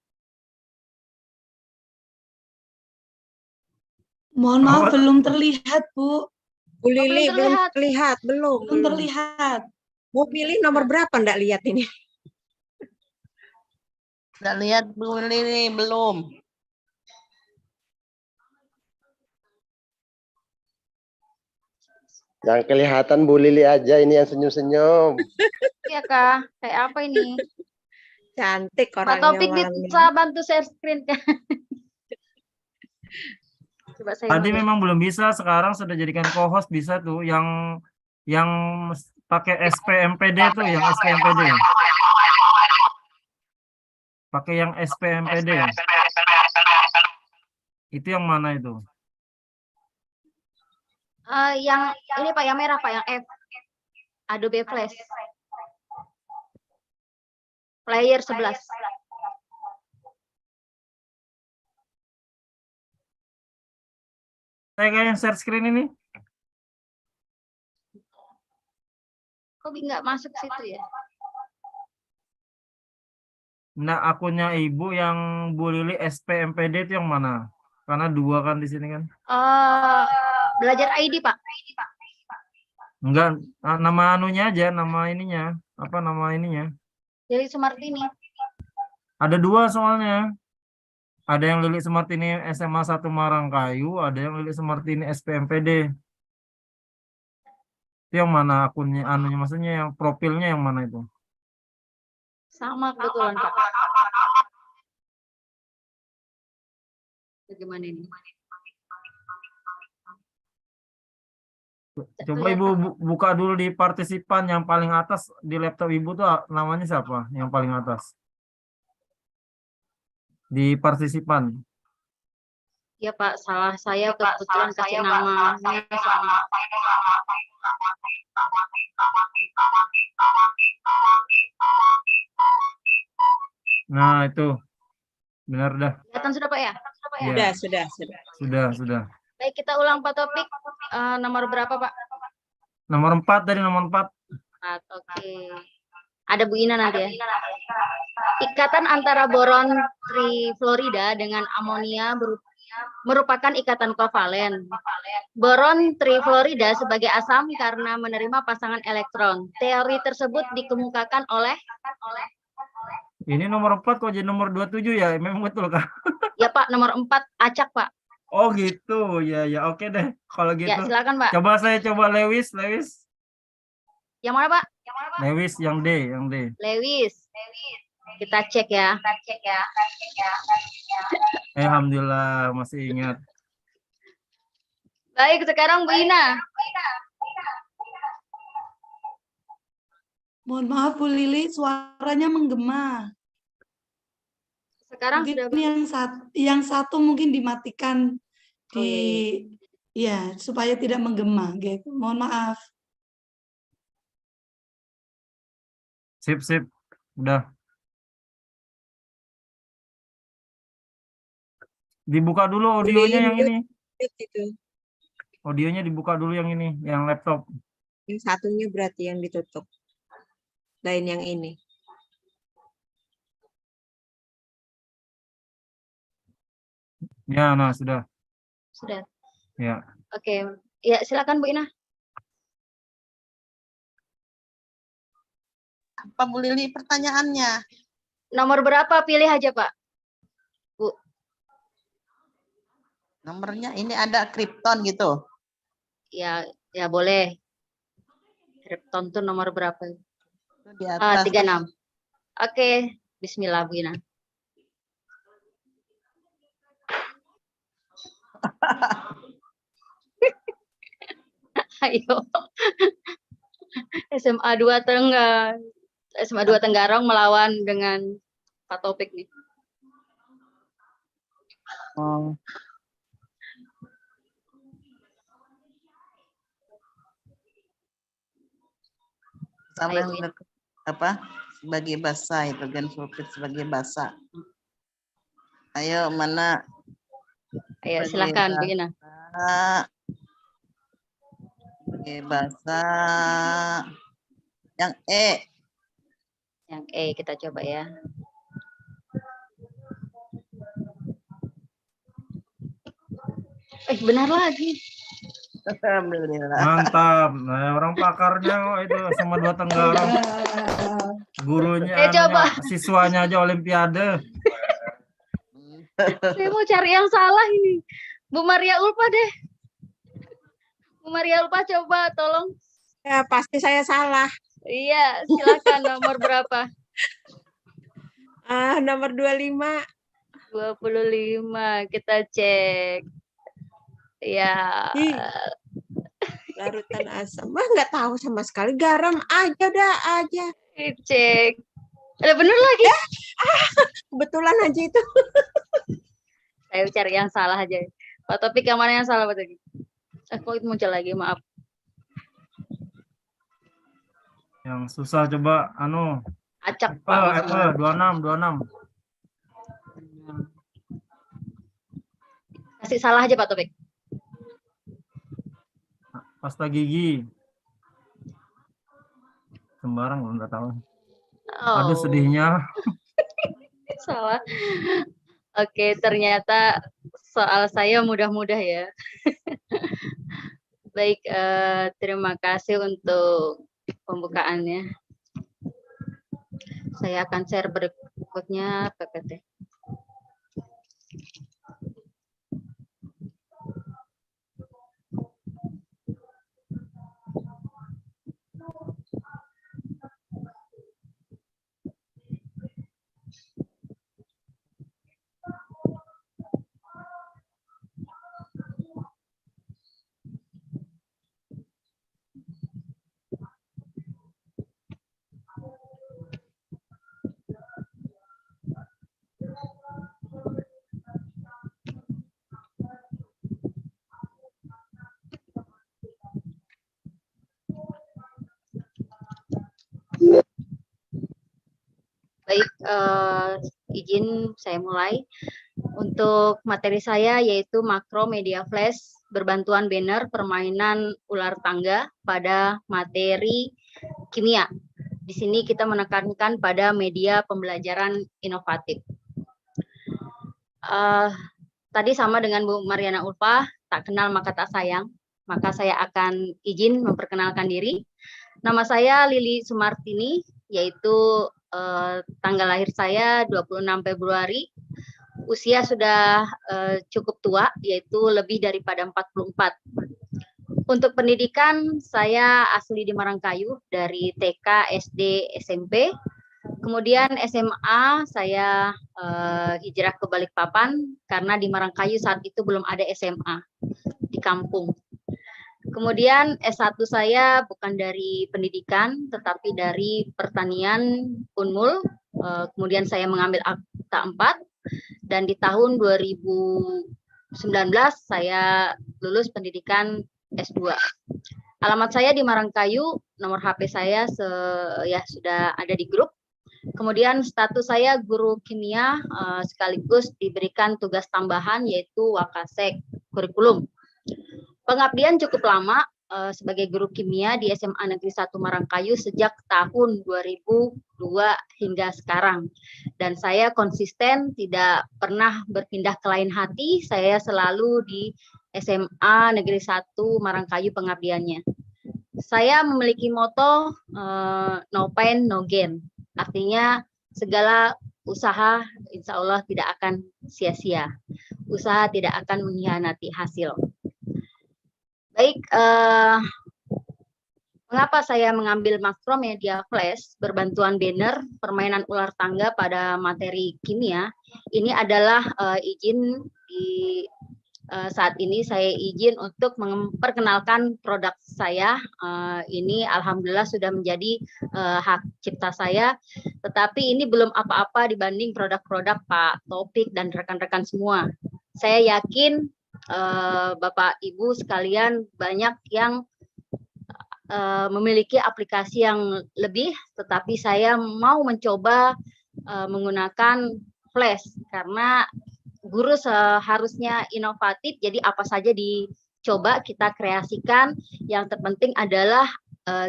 Mohon maaf, Apa? belum terlihat, Bu. Bu Lili belum belum terlihat. terlihat, belum. Belum terlihat. Mau pilih nomor berapa enggak lihat ini? Nggak lihat Bu Lili, belum. Yang kelihatan Bu Lili aja ini yang senyum-senyum. Ya, Kak. Kayak apa ini? Cantik Pak orangnya Taufik malam ini. bisa bantu share screen, Kak? Coba saya Tadi mau ya. memang belum bisa, sekarang sudah jadikan co-host bisa tuh yang pakai SPMPD tuh, yang SPMPD. Pakai yang SPMPD. Itu yang mana itu? Yang ini Pak, yang merah Pak, yang F. Adobe Flash. Player 11. Saya kayak yang share screen ini. Kok nggak masuk situ ya? Nah, akunnya Ibu yang Bu Lili SPMPD itu yang mana? Karena 2 kan di sini kan. Belajar ID Pak. Enggak, nama anunya aja, nama ininya. Apa nama ininya? Jadi Sumartini. Ada 2 soalnya. Ada yang Lili Sumartini SMA 1 Marangkayu, ada yang Lili Sumartini SPMPD. Itu yang mana akunnya, anunya maksudnya yang profilnya yang mana itu? Sama kebetulan Pak. Bagaimana ini? Coba Ibu buka dulu di partisipan yang paling atas di laptop Ibu tuh namanya siapa? Yang paling atas. Di partisipan. Ya Pak, salah saya kebetulan kasih namanya sama. Nah, itu. Benar dah. Kelihatan sudah Pak ya? Iya. Sudah. Sudah. Baik, kita ulang Pak Topik. Nomor berapa Pak? Nomor 4 dari nomor 4. Oke. Ada Bu Ina nanti ya. Ikatan antara boron trifluorida dengan amonia merupakan ikatan kovalen. Boron trifluorida sebagai asam karena menerima pasangan elektron. Teori tersebut dikemukakan oleh Ini nomor 4 kok jadi nomor 27 ya? Memang betul Kak? ya Pak, nomor 4 acak Pak. Oh gitu. Ya oke deh kalau gitu. Ya, silakan Pak. Coba saya Lewis. Yang mana Pak? Lewis yang D. Lewis. Kita cek ya. Alhamdulillah masih ingat. Baik, sekarang Bu Ina. Mohon maaf, Bu Lili, suaranya menggema. Sekarang Mungkin sudah yang satu mungkin dimatikan Oh, ya supaya tidak menggema gitu. Mohon maaf. Sip. Udah. Dibuka dulu audionya yang ini. Itu. Audionya dibuka dulu yang ini, yang laptop. Yang satunya berarti yang ditutup. Lain yang ini. Ya, nah sudah. Sudah. Ya. Oke. Ya, silakan Bu Ina. Apa Bu Lili pertanyaannya? Nomor berapa? Pilih aja, Pak. Bu. Nomornya ini ada Krypton gitu. Ya boleh. Krypton tuh nomor berapa? Di atas. 36. Oke, bismillah Bu Ina. Ayo. SMA 2 Tenggarong melawan dengan Pak Topik nih. Oh. sampai Ayo, Win. sebagai basa itu gen sulfit sebagai basa. Ayo mana? Ayo, Sebagai silakan, Bu Ina. Sebagai basa yang E. Yang E kita coba ya. Benar lagi. Alhamdulillah. Mantap. Nah, orang pakarnya kok itu sama dua Tenggara. Gurunya, coba. siswanya aja Olimpiade. Saya mau cari yang salah ini. Bu Maria Ulfa deh. Bu Maria Ulfa coba tolong. Ya, pasti saya salah. Iya, silakan nomor berapa? Nomor 25. 25. Kita cek. Ya. Ih, larutan asam. Wah, nggak tahu sama sekali. Garam aja aja. Cek. Ada bener lagi. Kebetulan aja itu. Saya cari yang salah aja. Pak Topik yang mana yang salah Pak Topik? Kok itu muncul lagi, maaf. Yang susah coba Acak Pak. 26. Kasih salah aja Pak Topik. Pasta gigi. Sembarang nggak tahu. Aduh sedihnya. Salah. Oke, ternyata soal saya mudah-mudah ya. Baik, terima kasih untuk pembukaannya. Saya akan share berikutnya PPT. Baik, izin saya mulai. Untuk materi saya yaitu makro media flash berbantuan banner permainan ular tangga pada materi kimia. Di sini kita menekankan pada media pembelajaran inovatif. Tadi sama dengan Bu Mariana Ulfa, tak kenal maka tak sayang. Maka saya akan izin memperkenalkan diri. Nama saya Lili Sumartini, yaitu tanggal lahir saya 26 Februari. Usia sudah cukup tua, yaitu lebih daripada 44. Untuk pendidikan, saya asli di Marangkayu, dari TK, SD, SMP. Kemudian SMA, saya hijrah ke Balikpapan, karena di Marangkayu saat itu belum ada SMA, di kampung. Kemudian S1 saya bukan dari pendidikan, tetapi dari pertanian Unmul. Kemudian saya mengambil akta 4, dan di tahun 2019 saya lulus pendidikan S2. Alamat saya di Marangkayu, nomor HP saya sudah ada di grup. Kemudian status saya guru kimia, sekaligus diberikan tugas tambahan yaitu Wakasek kurikulum. Pengabdian cukup lama sebagai guru kimia di SMA Negeri 1 Marangkayu sejak tahun 2002 hingga sekarang. Dan saya konsisten tidak pernah berpindah ke lain hati, saya selalu di SMA Negeri 1 Marangkayu pengabdiannya. Saya memiliki moto no pain no gain. Artinya segala usaha insya Allah tidak akan sia-sia. Usaha tidak akan mengkhianati hasil. Baik, mengapa saya mengambil makro media flash berbantuan banner permainan ular tangga pada materi kimia? Ini adalah izin di saat ini saya izin untuk memperkenalkan produk saya. Ini alhamdulillah sudah menjadi hak cipta saya, tetapi ini belum apa-apa dibanding produk-produk Pak Topik dan rekan-rekan semua. Saya yakin Bapak Ibu sekalian banyak yang memiliki aplikasi yang lebih, tetapi saya mau mencoba menggunakan Flash karena guru seharusnya inovatif, jadi apa saja dicoba kita kreasikan. Yang terpenting adalah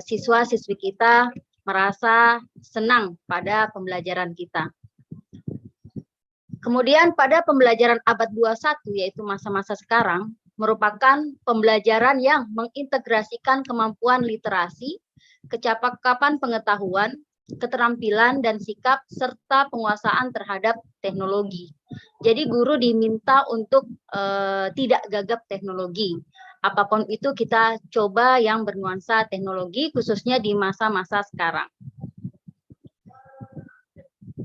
siswa-siswi kita merasa senang pada pembelajaran kita. Kemudian pada pembelajaran abad 21, yaitu masa-masa sekarang, merupakan pembelajaran yang mengintegrasikan kemampuan literasi, kecakapan pengetahuan, keterampilan dan sikap, serta penguasaan terhadap teknologi. Jadi guru diminta untuk tidak gagap teknologi. Apapun itu kita coba yang bernuansa teknologi, khususnya di masa-masa sekarang.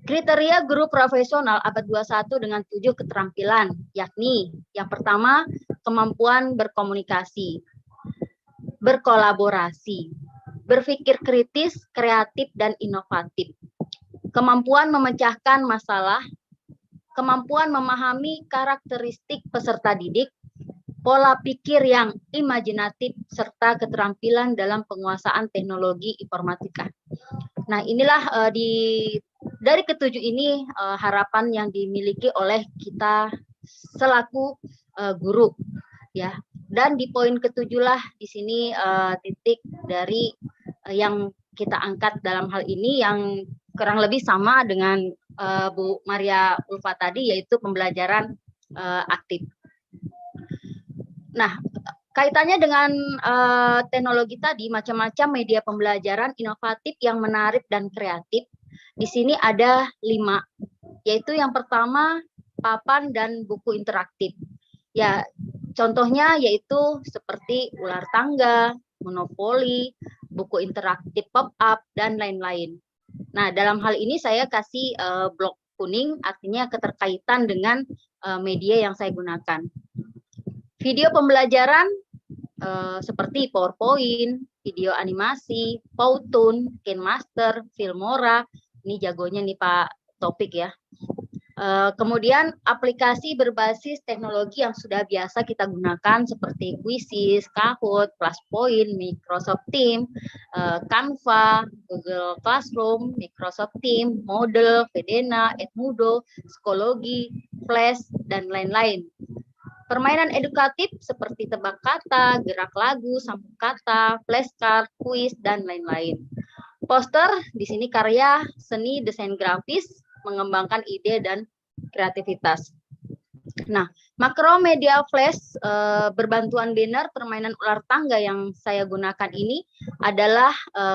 Kriteria guru profesional abad 21 dengan 7 keterampilan, yakni yang pertama, kemampuan berkomunikasi, berkolaborasi, berpikir kritis, kreatif, dan inovatif, kemampuan memecahkan masalah, kemampuan memahami karakteristik peserta didik, pola pikir yang imajinatif, serta keterampilan dalam penguasaan teknologi informatika. Nah, inilah dari ketujuh ini harapan yang dimiliki oleh kita selaku guru, ya. Dan di poin ketujuh di sini titik dari yang kita angkat dalam hal ini yang kurang lebih sama dengan Bu Maria Ulfa tadi, yaitu pembelajaran aktif. Nah, kaitannya dengan teknologi tadi, macam-macam media pembelajaran inovatif yang menarik dan kreatif. Di sini ada 5, yaitu yang pertama, papan dan buku interaktif. Ya, contohnya yaitu seperti ular tangga, monopoli, buku interaktif pop-up, dan lain-lain. Nah, dalam hal ini saya kasih blok kuning, artinya keterkaitan dengan media yang saya gunakan. Video pembelajaran seperti PowerPoint, video animasi, Powtoon, KineMaster, Filmora, ini jagonya nih Pak Topik ya. Kemudian aplikasi berbasis teknologi yang sudah biasa kita gunakan seperti Quizzes, Kahoot, Flashpoint, Microsoft Teams, Canva, Google Classroom, Microsoft Teams, Moodle, Vedena, Edmodo, Psikologi, Flash, dan lain-lain. Permainan edukatif seperti tebak kata, gerak lagu, sambung kata, flashcard, kuis, dan lain-lain. Poster, di sini karya seni desain grafis, mengembangkan ide dan kreativitas. Nah, makromedia flash berbantuan banner permainan ular tangga yang saya gunakan ini adalah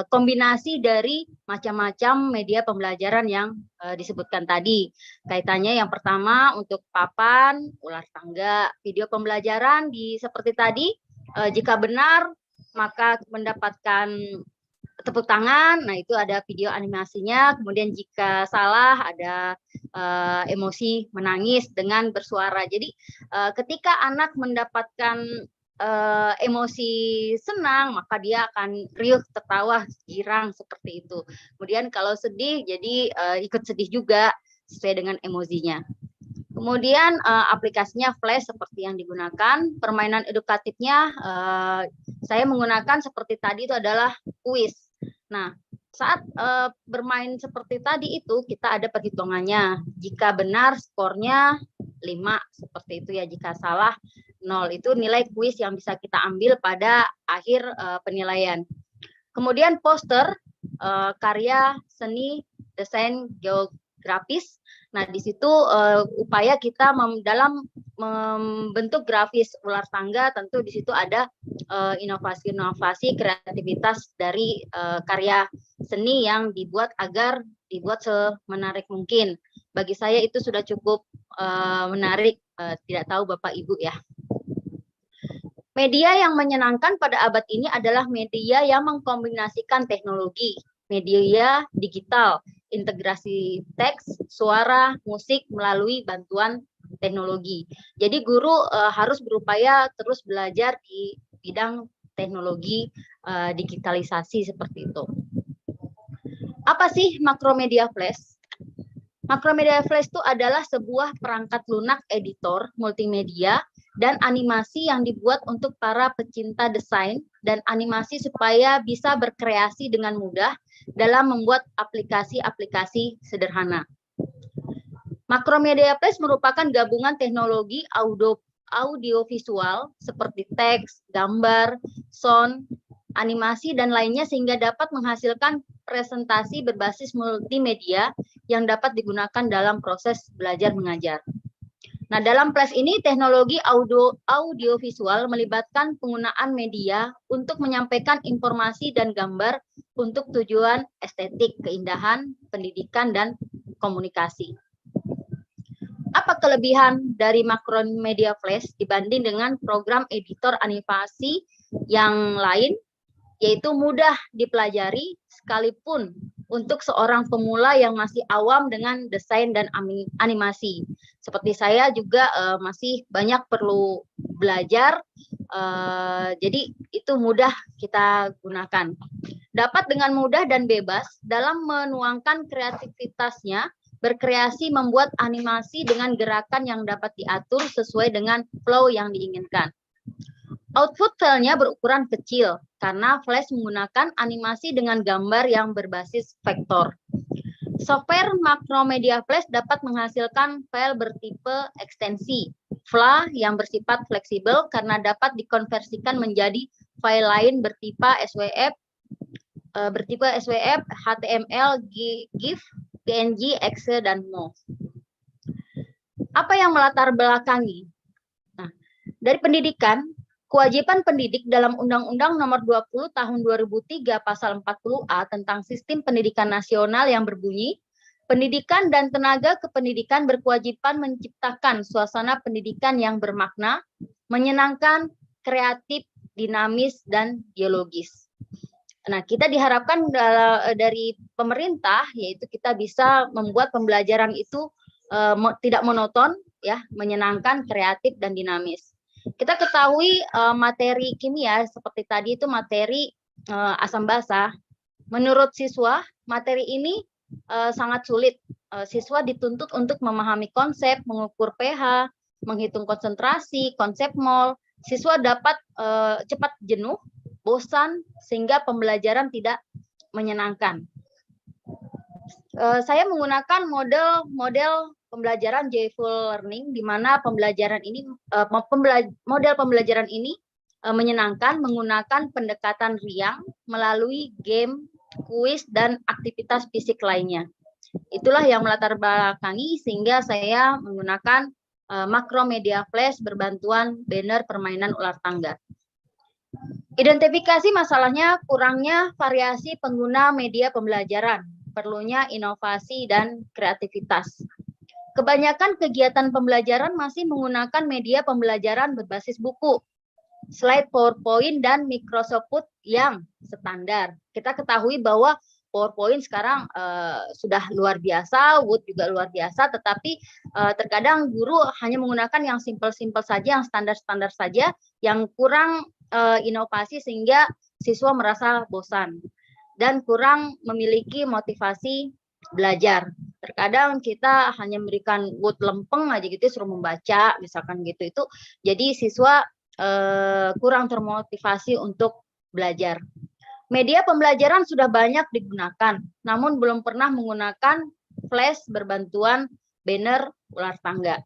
kombinasi dari macam-macam media pembelajaran yang disebutkan tadi. Kaitannya yang pertama untuk papan, ular tangga, video pembelajaran seperti tadi, jika benar maka mendapatkan tepuk tangan, nah itu ada video animasinya. Kemudian jika salah ada emosi menangis dengan bersuara. Jadi ketika anak mendapatkan emosi senang, maka dia akan riuh, tertawa, girang seperti itu. Kemudian kalau sedih, jadi ikut sedih juga sesuai dengan emosinya. Kemudian aplikasinya Flash seperti yang digunakan. Permainan edukatifnya saya menggunakan seperti tadi itu adalah kuis. Nah, saat bermain seperti tadi itu kita ada perhitungannya. Jika benar skornya 5 seperti itu ya. Jika salah 0, itu nilai kuis yang bisa kita ambil pada akhir penilaian. Kemudian poster karya seni desain geografis. Nah, di situ upaya kita dalam membentuk grafis ular tangga, tentu di situ ada inovasi-inovasi kreativitas dari karya seni yang dibuat agar dibuat semenarik mungkin. Bagi saya itu sudah cukup menarik, tidak tahu Bapak Ibu ya. Media yang menyenangkan pada abad ini adalah media yang mengkombinasikan teknologi, media digital, integrasi teks, suara, musik melalui bantuan teknologi. Jadi guru harus berupaya terus belajar di bidang teknologi digitalisasi seperti itu. Apa sih makromedia flash? Makromedia flash itu adalah sebuah perangkat lunak editor multimedia dan animasi yang dibuat untuk para pecinta desain dan animasi supaya bisa berkreasi dengan mudah dalam membuat aplikasi-aplikasi sederhana. Macromedia Place merupakan gabungan teknologi audiovisual seperti teks, gambar, sound, animasi, dan lainnya sehingga dapat menghasilkan presentasi berbasis multimedia yang dapat digunakan dalam proses belajar mengajar. Nah, dalam Place ini teknologi audiovisual melibatkan penggunaan media untuk menyampaikan informasi dan gambar untuk tujuan estetik, keindahan, pendidikan, dan komunikasi. Apa kelebihan dari Macromedia Flash dibanding dengan program editor animasi yang lain? Yaitu mudah dipelajari sekalipun untuk seorang pemula yang masih awam dengan desain dan animasi. Seperti saya juga masih banyak perlu belajar, jadi itu mudah kita gunakan. Dapat dengan mudah dan bebas dalam menuangkan kreativitasnya, berkreasi membuat animasi dengan gerakan yang dapat diatur sesuai dengan flow yang diinginkan. Output filenya berukuran kecil karena Flash menggunakan animasi dengan gambar yang berbasis vektor. Software Macromedia Flash dapat menghasilkan file bertipe ekstensi, FLA yang bersifat fleksibel karena dapat dikonversikan menjadi file lain bertipe SWF, HTML, GIF, PNG, Excel, dan MOV. Apa yang melatar belakangi? Nah, dari pendidikan, kewajiban pendidik dalam Undang-Undang Nomor 20 Tahun 2003 Pasal 40A tentang Sistem Pendidikan Nasional yang berbunyi, pendidikan dan tenaga kependidikan berkewajiban menciptakan suasana pendidikan yang bermakna, menyenangkan, kreatif, dinamis, dan dialogis. Nah, kita diharapkan dari pemerintah, yaitu kita bisa membuat pembelajaran itu tidak monoton, ya, menyenangkan, kreatif, dan dinamis. Kita ketahui materi kimia seperti tadi itu materi asam basa. Menurut siswa, materi ini sangat sulit. Siswa dituntut untuk memahami konsep, mengukur pH, menghitung konsentrasi, konsep mol. Siswa dapat cepat jenuh, bosan, sehingga pembelajaran tidak menyenangkan. Saya menggunakan model pembelajaran joyful learning, di mana model pembelajaran ini menyenangkan menggunakan pendekatan riang melalui game, kuis, dan aktivitas fisik lainnya. Itulah yang melatar belakangi sehingga saya menggunakan Macromedia Flash berbantuan banner permainan ular tangga. Identifikasi masalahnya kurangnya variasi pengguna media pembelajaran, perlunya inovasi dan kreativitas. Kebanyakan kegiatan pembelajaran masih menggunakan media pembelajaran berbasis buku, slide PowerPoint, dan Microsoft Word yang standar. Kita ketahui bahwa PowerPoint sekarang sudah luar biasa, Word juga luar biasa, tetapi terkadang guru hanya menggunakan yang simpel-simpel saja, yang standar-standar saja, yang kurang inovasi sehingga siswa merasa bosan dan kurang memiliki motivasi belajar. Terkadang kita hanya memberikan Word lempeng aja gitu, suruh membaca, misalkan gitu, itu jadi siswa kurang termotivasi untuk belajar. Media pembelajaran sudah banyak digunakan, namun belum pernah menggunakan Flash berbantuan banner ular tangga.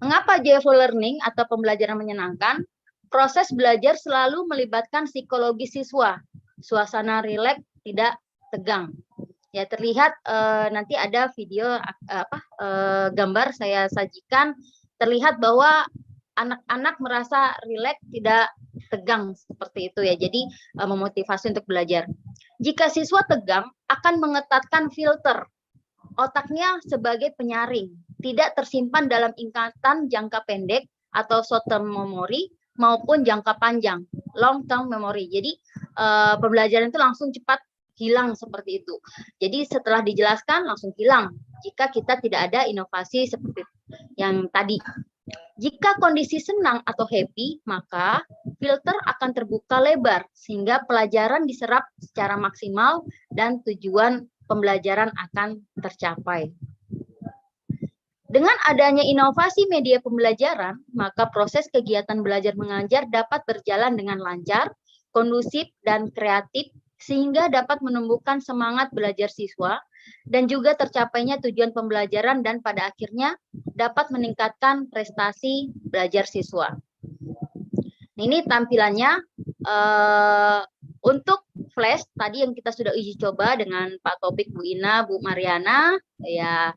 Mengapa joyful learning atau pembelajaran menyenangkan? Proses belajar selalu melibatkan psikologi siswa, suasana rileks, tidak tegang. Ya, terlihat nanti ada video gambar saya sajikan, terlihat bahwa anak-anak merasa rileks, tidak tegang seperti itu ya. Jadi memotivasi untuk belajar. Jika siswa tegang, akan mengetatkan filter otaknya sebagai penyaring, tidak tersimpan dalam ingatan jangka pendek atau short term memory maupun jangka panjang, long term memory. Jadi pembelajaran itu langsung cepat hilang seperti itu. Jadi setelah dijelaskan langsung hilang jika kita tidak ada inovasi seperti yang tadi. Jika kondisi senang atau happy, maka filter akan terbuka lebar sehingga pelajaran diserap secara maksimal dan tujuan pembelajaran akan tercapai. Dengan adanya inovasi media pembelajaran, maka proses kegiatan belajar mengajar dapat berjalan dengan lancar, kondusif, dan kreatif, sehingga dapat menumbuhkan semangat belajar siswa, dan juga tercapainya tujuan pembelajaran dan pada akhirnya dapat meningkatkan prestasi belajar siswa. Ini tampilannya untuk flash tadi yang kita sudah uji coba dengan Pak Topik, Bu Ina, Bu Mariana. Ya,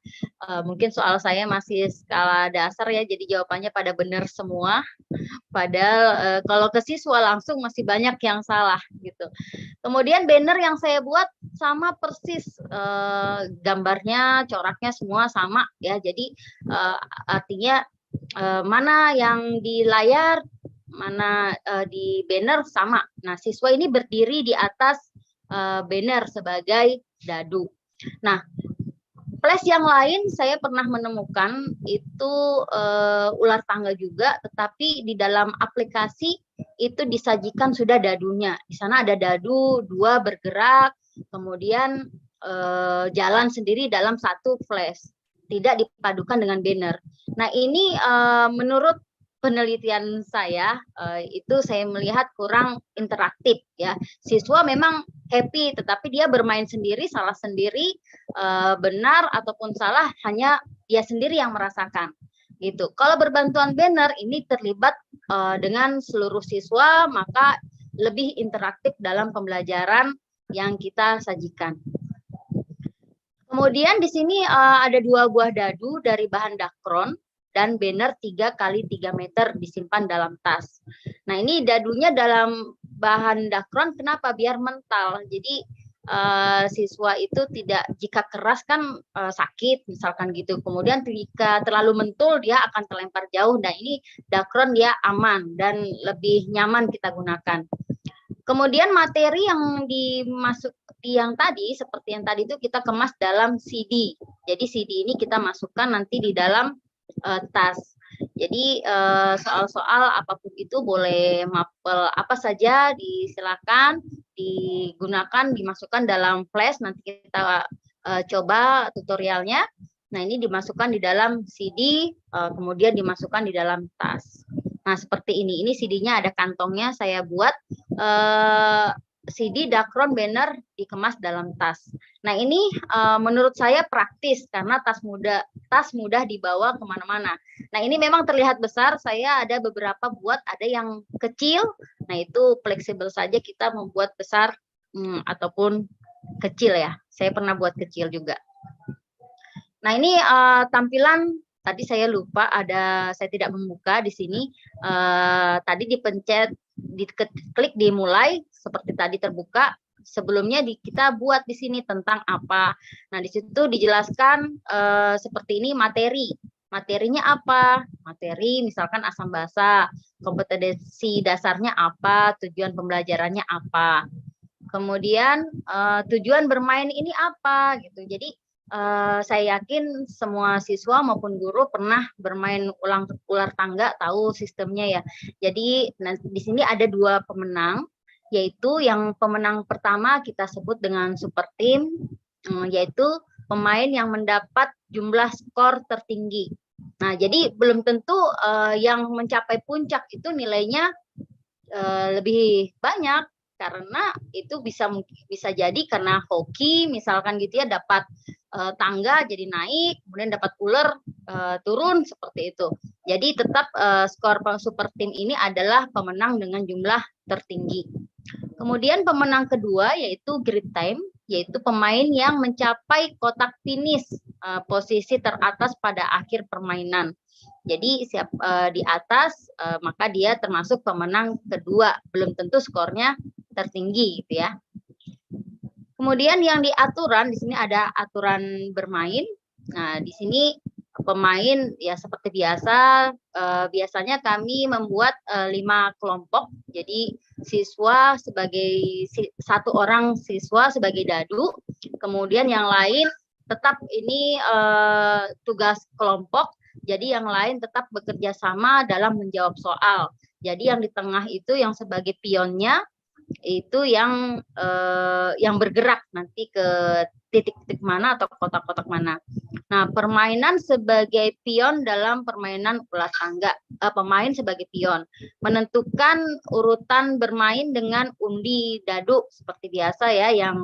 mungkin soal saya masih skala dasar ya, jadi jawabannya pada benar semua. Padahal kalau ke siswa langsung masih banyak yang salah gitu. Kemudian banner yang saya buat sama persis, gambarnya, coraknya semua sama ya. Jadi artinya mana yang di layar, mana di banner sama. Nah, siswa ini berdiri di atas banner sebagai dadu. Nah, flash yang lain saya pernah menemukan itu ular tangga juga, tetapi di dalam aplikasi itu disajikan sudah dadunya. Di sana ada dadu, dua bergerak, kemudian jalan sendiri dalam satu flash, tidak dipadukan dengan banner. Nah, ini menurut penelitian saya itu saya melihat kurang interaktif ya. Siswa memang happy, tetapi dia bermain sendiri, salah sendiri, benar ataupun salah hanya dia sendiri yang merasakan gitu. Kalau berbantuan banner ini terlibat dengan seluruh siswa, maka lebih interaktif dalam pembelajaran yang kita sajikan. Kemudian di sini ada 2 buah dadu dari bahan dakron dan banner 3 x 3 meter disimpan dalam tas. Nah, ini dadunya dalam bahan dakron, kenapa? Biar mental. Jadi siswa itu tidak, jika keras kan sakit misalkan gitu. Kemudian jika terlalu mentul dia akan terlempar jauh. Nah, ini dakron dia aman dan lebih nyaman kita gunakan. Kemudian materi yang dimasuk yang tadi, seperti yang tadi itu kita kemas dalam CD. Jadi CD ini kita masukkan nanti di dalam tas. Jadi soal-soal apapun itu boleh mapel apa saja disilakan digunakan, dimasukkan dalam flash. Nanti kita coba tutorialnya. Nah, ini dimasukkan di dalam CD, kemudian dimasukkan di dalam tas. Nah, seperti ini. Ini CD-nya ada kantongnya, saya buat CD dakron banner dikemas dalam tas. Nah, ini menurut saya praktis karena tas mudah dibawa kemana-mana. Nah, ini memang terlihat besar, saya ada beberapa buat, ada yang kecil. Nah, itu fleksibel saja kita membuat besar ataupun kecil ya. Saya pernah buat kecil juga. Nah, ini tampilan. Tadi saya lupa, saya tidak membuka di sini. Tadi dipencet, diklik dimulai, seperti tadi terbuka. Sebelumnya kita buat di sini tentang apa. Nah, di situ dijelaskan seperti ini materi. Materinya apa? Materi misalkan asam basa, kompetensi dasarnya apa, tujuan pembelajarannya apa. Kemudian tujuan bermain ini apa gitu. Jadi saya yakin semua siswa maupun guru pernah bermain ular tangga, tahu sistemnya ya. Jadi di sini ada 2 pemenang, yaitu yang pemenang pertama kita sebut dengan super team, yaitu pemain yang mendapat jumlah skor tertinggi. Nah, jadi belum tentu yang mencapai puncak itu nilainya lebih banyak, karena itu bisa jadi karena hoki misalkan gitu ya, dapat tangga jadi naik, kemudian dapat ular turun seperti itu. Jadi tetap skor super team ini adalah pemenang dengan jumlah tertinggi. Kemudian pemenang kedua yaitu grid time, yaitu pemain yang mencapai kotak finish posisi teratas pada akhir permainan. Jadi di atas maka dia termasuk pemenang kedua, belum tentu skornya tertinggi gitu ya. Kemudian yang di aturan, di sini ada aturan bermain. Nah, di sini pemain ya seperti biasa, biasanya kami membuat 5 kelompok. Jadi siswa sebagai satu orang siswa sebagai dadu, kemudian yang lain tetap ini tugas kelompok. Jadi yang lain tetap bekerja sama dalam menjawab soal. Jadi yang di tengah itu yang sebagai pionnya itu yang bergerak nanti ke titik-titik mana atau kotak-kotak mana. Nah, permainan sebagai pion dalam permainan ular tangga, pemain sebagai pion menentukan urutan bermain dengan undi dadu seperti biasa ya, yang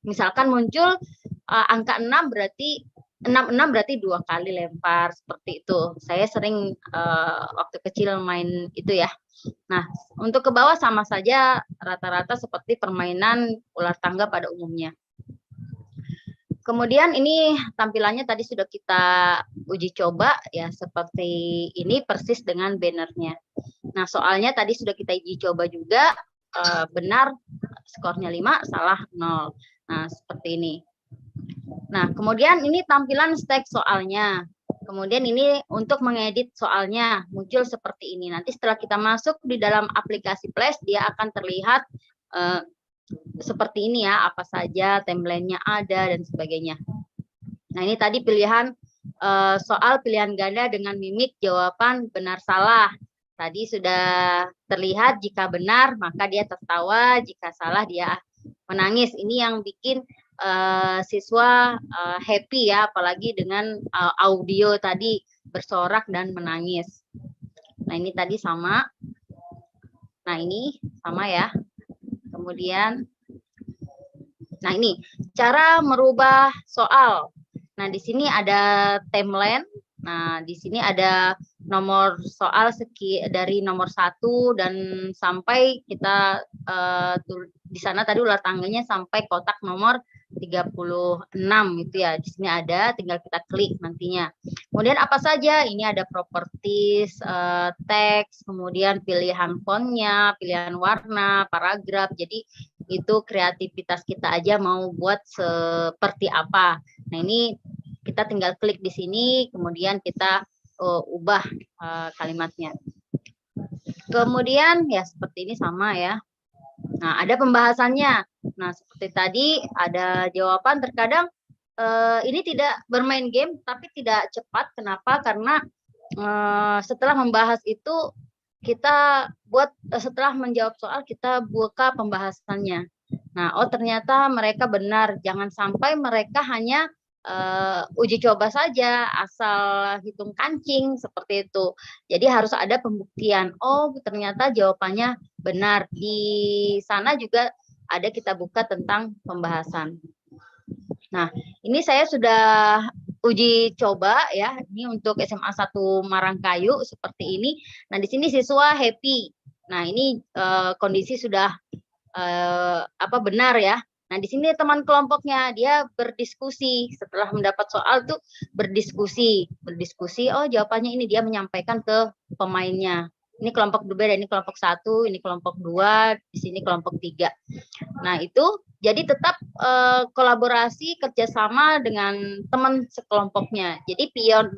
misalkan muncul angka 6 berarti 66 berarti 2 kali lempar seperti itu. Saya sering waktu kecil main itu ya. Nah, untuk ke bawah sama saja rata-rata seperti permainan ular tangga pada umumnya. Kemudian ini tampilannya tadi sudah kita uji coba ya, seperti ini persis dengan bannernya. Nah, soalnya tadi sudah kita uji coba juga, benar skornya 5, salah 0. Nah, seperti ini. Nah, kemudian ini tampilan stack soalnya. Kemudian ini untuk mengedit soalnya muncul seperti ini. Nanti setelah kita masuk di dalam aplikasi Flash, dia akan terlihat seperti ini ya, apa saja template-nya ada dan sebagainya. Nah, ini tadi pilihan soal pilihan ganda dengan mimik jawaban benar salah. Tadi sudah terlihat jika benar maka dia tertawa, jika salah dia menangis. Ini yang bikin siswa happy ya, apalagi dengan audio tadi bersorak dan menangis. Nah, ini tadi sama. Nah, ini sama ya. Kemudian, nah ini cara merubah soal. Nah, di sini ada timeline. Nah, di sini ada nomor soal dari nomor 1 dan sampai kita di sana tadi ular tangganya sampai kotak nomor 36 itu ya. Di sini ada, tinggal kita klik nantinya. Kemudian apa saja? Ini ada properties, teks, kemudian pilihan fontnya, pilihan warna, paragraf. Jadi itu kreativitas kita aja mau buat seperti apa. Nah, ini kita tinggal klik di sini, kemudian kita ubah kalimatnya. Kemudian ya seperti ini sama ya. Nah, ada pembahasannya. Nah, seperti tadi ada jawaban, terkadang ini tidak bermain game tapi tidak cepat. Kenapa? Karena setelah membahas itu kita buat, setelah menjawab soal kita buka pembahasannya. Nah, oh ternyata mereka benar. Jangan sampai mereka hanya uji coba saja, asal hitung kancing seperti itu. Jadi harus ada pembuktian. Oh, ternyata jawabannya benar. Di sana juga ada kita buka tentang pembahasan. Nah, ini saya sudah uji coba ya. Ini untuk SMA 1 Marangkayu seperti ini. Nah, di sini siswa happy. Nah, ini kondisi sudah benar ya. Nah, di sini teman kelompoknya dia berdiskusi setelah mendapat soal tuh berdiskusi. Oh, jawabannya ini, dia menyampaikan ke pemainnya. Ini kelompok berbeda, ini kelompok 1, ini kelompok 2, di sini kelompok 3. Nah, itu jadi tetap kolaborasi kerjasama dengan teman sekelompoknya. Jadi pion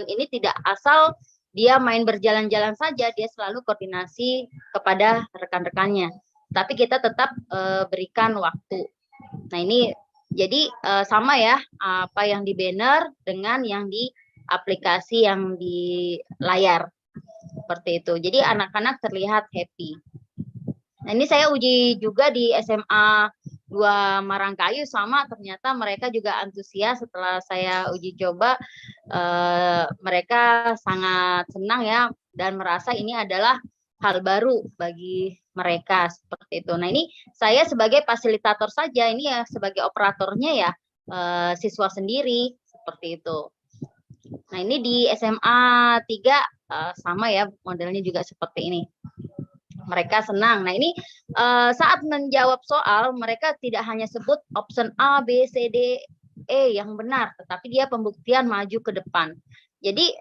ini tidak asal dia main berjalan-jalan saja, dia selalu koordinasi kepada rekan-rekannya. Tapi kita tetap berikan waktu. Nah, ini jadi sama ya, apa yang di banner dengan yang di aplikasi yang di layar. Seperti itu. Jadi anak-anak terlihat happy. Nah, ini saya uji juga di SMA 2 Marangkayu, sama, ternyata mereka juga antusias setelah saya uji coba. Mereka sangat senang ya, dan merasa ini adalah hal baru bagi mereka seperti itu. Nah, ini saya sebagai fasilitator saja, ini ya sebagai operatornya ya siswa sendiri seperti itu. Nah, ini di SMA 3 sama ya, modelnya juga seperti ini. Mereka senang. Nah, ini saat menjawab soal mereka tidak hanya sebut option A, B, C, D, E yang benar, tetapi dia pembuktian maju ke depan. Jadi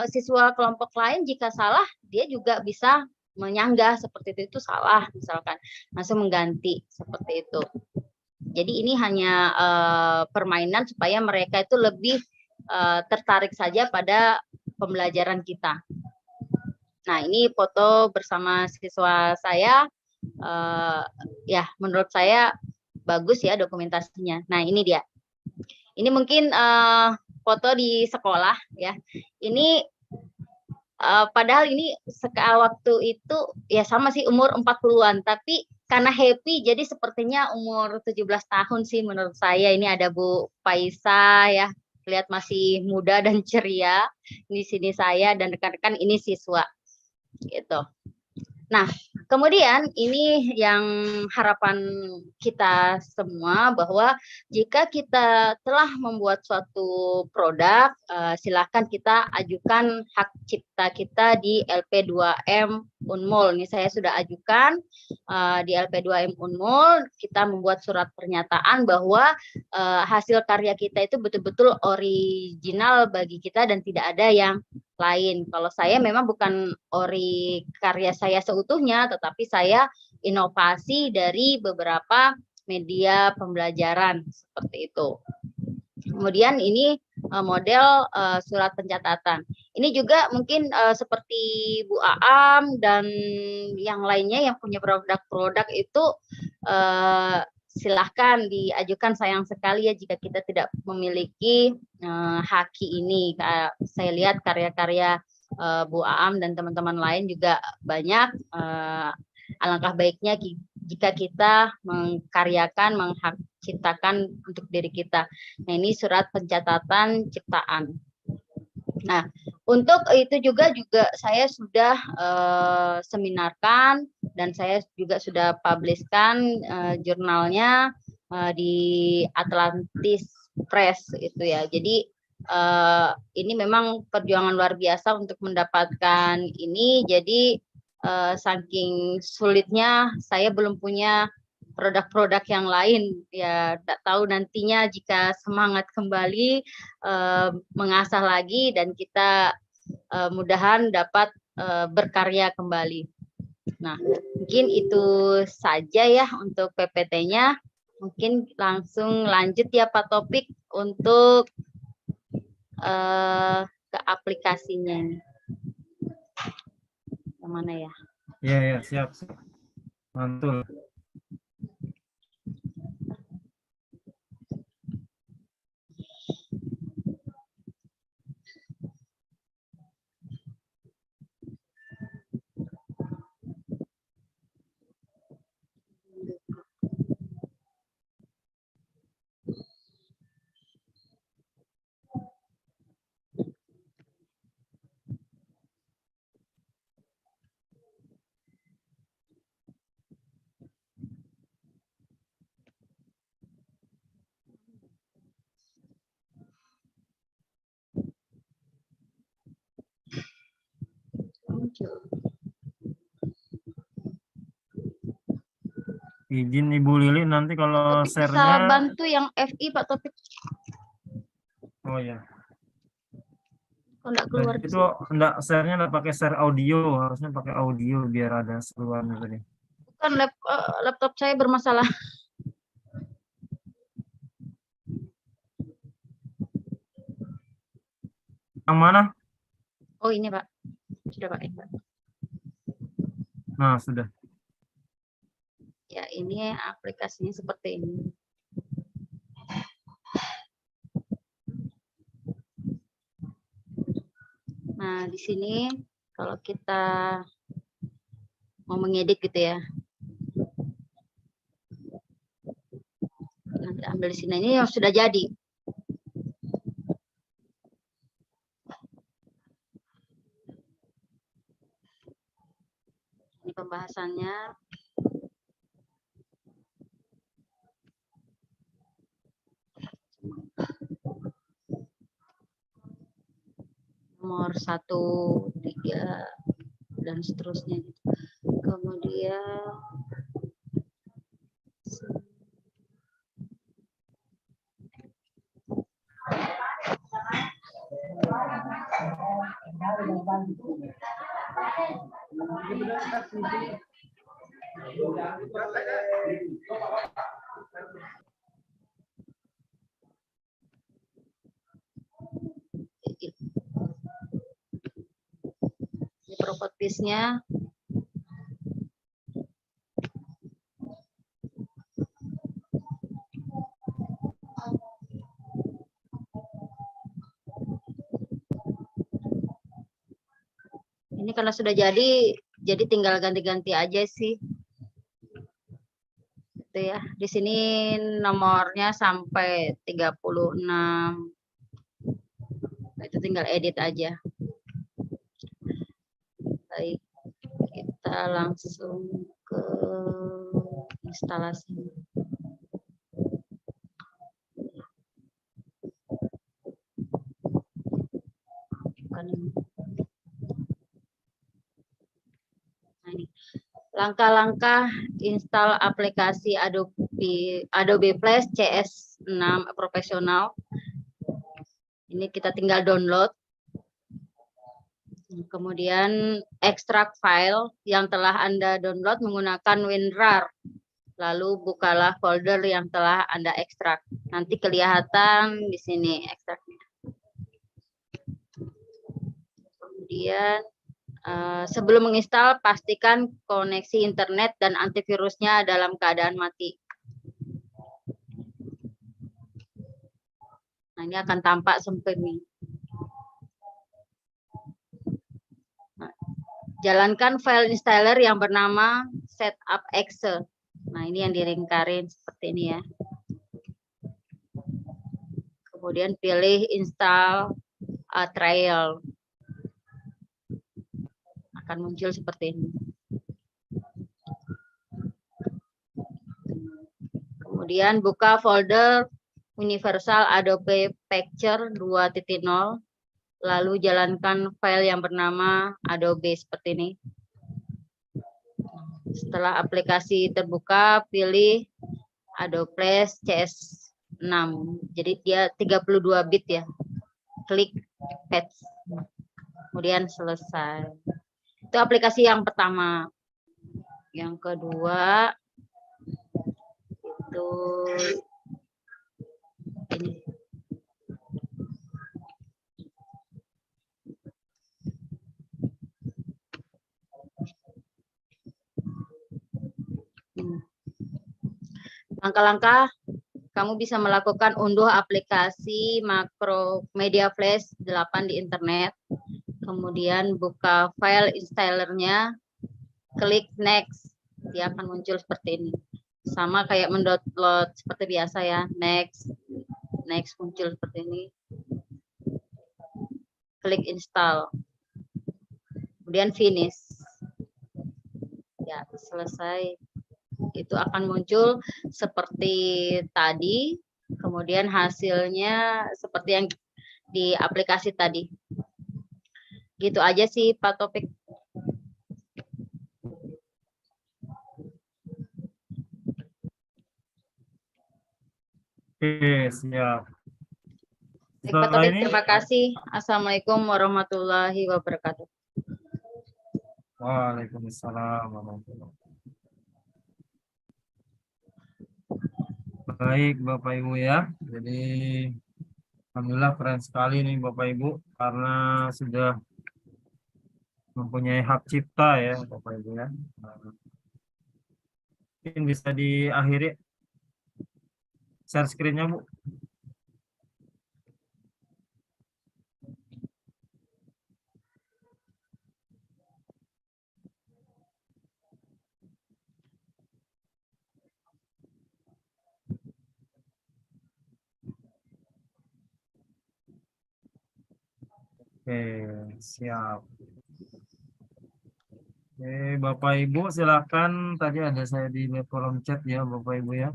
siswa kelompok lain jika salah dia juga bisa menyanggah seperti itu salah, misalkan langsung mengganti seperti itu. Jadi ini hanya permainan supaya mereka itu lebih tertarik saja pada pembelajaran kita. Nah, ini foto bersama siswa saya, ya menurut saya bagus ya dokumentasinya. Nah, ini dia. Ini mungkin foto di sekolah ya. Ini padahal ini waktu itu ya sama sih umur 40-an, tapi karena happy, jadi sepertinya umur 17 tahun sih menurut saya. Ini ada Bu Faisa ya, lihat masih muda dan ceria. Di sini saya dan rekan-rekan ini siswa gitu. Nah, kemudian ini yang harapan kita semua bahwa jika kita telah membuat suatu produk, silakan kita ajukan hak cipta kita di LP2M Unmul. Ini saya sudah ajukan di LP2M Unmul. Kita membuat surat pernyataan bahwa hasil karya kita itu betul-betul original bagi kita dan tidak ada yang lain. Kalau saya memang bukan karya saya seutuhnya, tetapi saya inovasi dari beberapa media pembelajaran seperti itu. Kemudian ini model surat pencatatan. Ini juga mungkin seperti Bu Aam dan yang lainnya yang punya produk-produk itu silahkan diajukan, sayang sekali ya jika kita tidak memiliki haki ini. Saya lihat karya-karya Bu Aam dan teman-teman lain juga banyak. Alangkah baiknya jika kita mengkaryakan, ciptakan untuk diri kita. Nah, ini surat pencatatan ciptaan. Nah, untuk itu juga saya sudah seminarkan dan saya juga sudah publishkan jurnalnya di Atlantis Press itu ya. Jadi ini memang perjuangan luar biasa untuk mendapatkan ini. Jadi saking sulitnya saya belum punya produk-produk yang lain ya, tak tahu nantinya jika semangat kembali mengasah lagi dan kita mudahan dapat berkarya kembali. Nah, mungkin itu saja ya untuk PPT-nya. Mungkin langsung lanjut ya Pak Topik untuk ke aplikasinya. Yang mana ya? Ya, siap. Mantul. Izin Ibu Lili nanti kalau Topik bisa share-nya. bantu yang FI Pak Topik. Oh ya. Kalau nggak keluar di Itu sini. enggak share-nya enggak pakai share audio, harusnya pakai audio biar ada seruannya tadi. Bukan laptop saya bermasalah. Yang mana? Oh ini Pak. Sudah Pak. Nah, sudah. Ya ini aplikasinya seperti ini. Nah di sini kalau kita mau mengedit gitu ya. Nanti ambil di sini, ini yang sudah jadi. Ini pembahasannya. Nomor 1, 3, dan seterusnya. Kemudian ini propertiesnya. Ini karena sudah jadi tinggal ganti-ganti aja sih. gitu ya. Di sini nomornya sampai 36. Itu tinggal edit aja. Baik, kita langsung ke instalasi. Bukan ini. Nah, ini. Langkah-langkah install aplikasi Adobe Flash CS6 Professional. Ini kita tinggal download. Kemudian ekstrak file yang telah Anda download menggunakan WinRAR. Lalu bukalah folder yang telah Anda ekstrak. Nanti kelihatan di sini ekstraknya. Kemudian sebelum menginstal, pastikan koneksi internet dan antivirusnya dalam keadaan mati. Nah, ini akan tampak seperti ini. Nah, jalankan file installer yang bernama setup.exe. Nah, ini yang dilingkarin seperti ini ya. Kemudian pilih install trial. Akan muncul seperti ini. Kemudian buka folder Universal Adobe Picture 2.0, lalu jalankan file yang bernama Adobe seperti ini. Setelah aplikasi terbuka, pilih Adobe Flash CS6. Jadi dia 32 bit ya. Klik Patch. Kemudian selesai. Itu aplikasi yang pertama. Yang kedua itu ini. Langkah-langkah kamu bisa melakukan unduh aplikasi Macromedia Flash 8 di internet. Kemudian buka file installernya, klik next, dia akan muncul seperti ini. Sama kayak mendownload seperti biasa ya, next muncul seperti ini. Klik install, kemudian finish. Ya, selesai. Itu akan muncul seperti tadi, kemudian hasilnya seperti yang di aplikasi tadi. Gitu aja sih Pak Topik. Oke, siap. Baik, Pak Topik, terima kasih. Assalamualaikum warahmatullahi wabarakatuh. Waalaikumsalam warahmatullahi wabarakatuh. Baik Bapak Ibu ya. Jadi alhamdulillah keren sekali nih Bapak Ibu karena sudah mempunyai hak cipta ya Bapak Ibu ya. Mungkin bisa diakhiri share screen-nya Bu. Oke, siap. Oke, Bapak Ibu silakan. Tadi ada saya di kolom chat ya Bapak Ibu ya.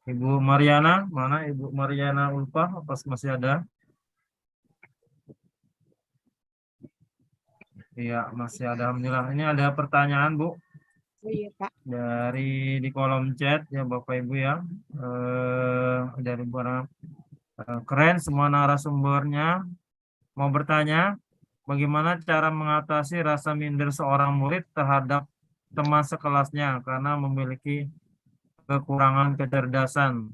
Ibu Mariana, mana Ibu Mariana Ulfa? Apa masih ada? Iya, masih ada. Alhamdulillah. Ini ada pertanyaan Bu. Oh iya Pak. Dari di kolom chat ya Bapak Ibu ya. Dari barang keren semua narasumbernya. Mau bertanya, bagaimana cara mengatasi rasa minder seorang murid terhadap teman sekelasnya karena memiliki kekurangan kecerdasan.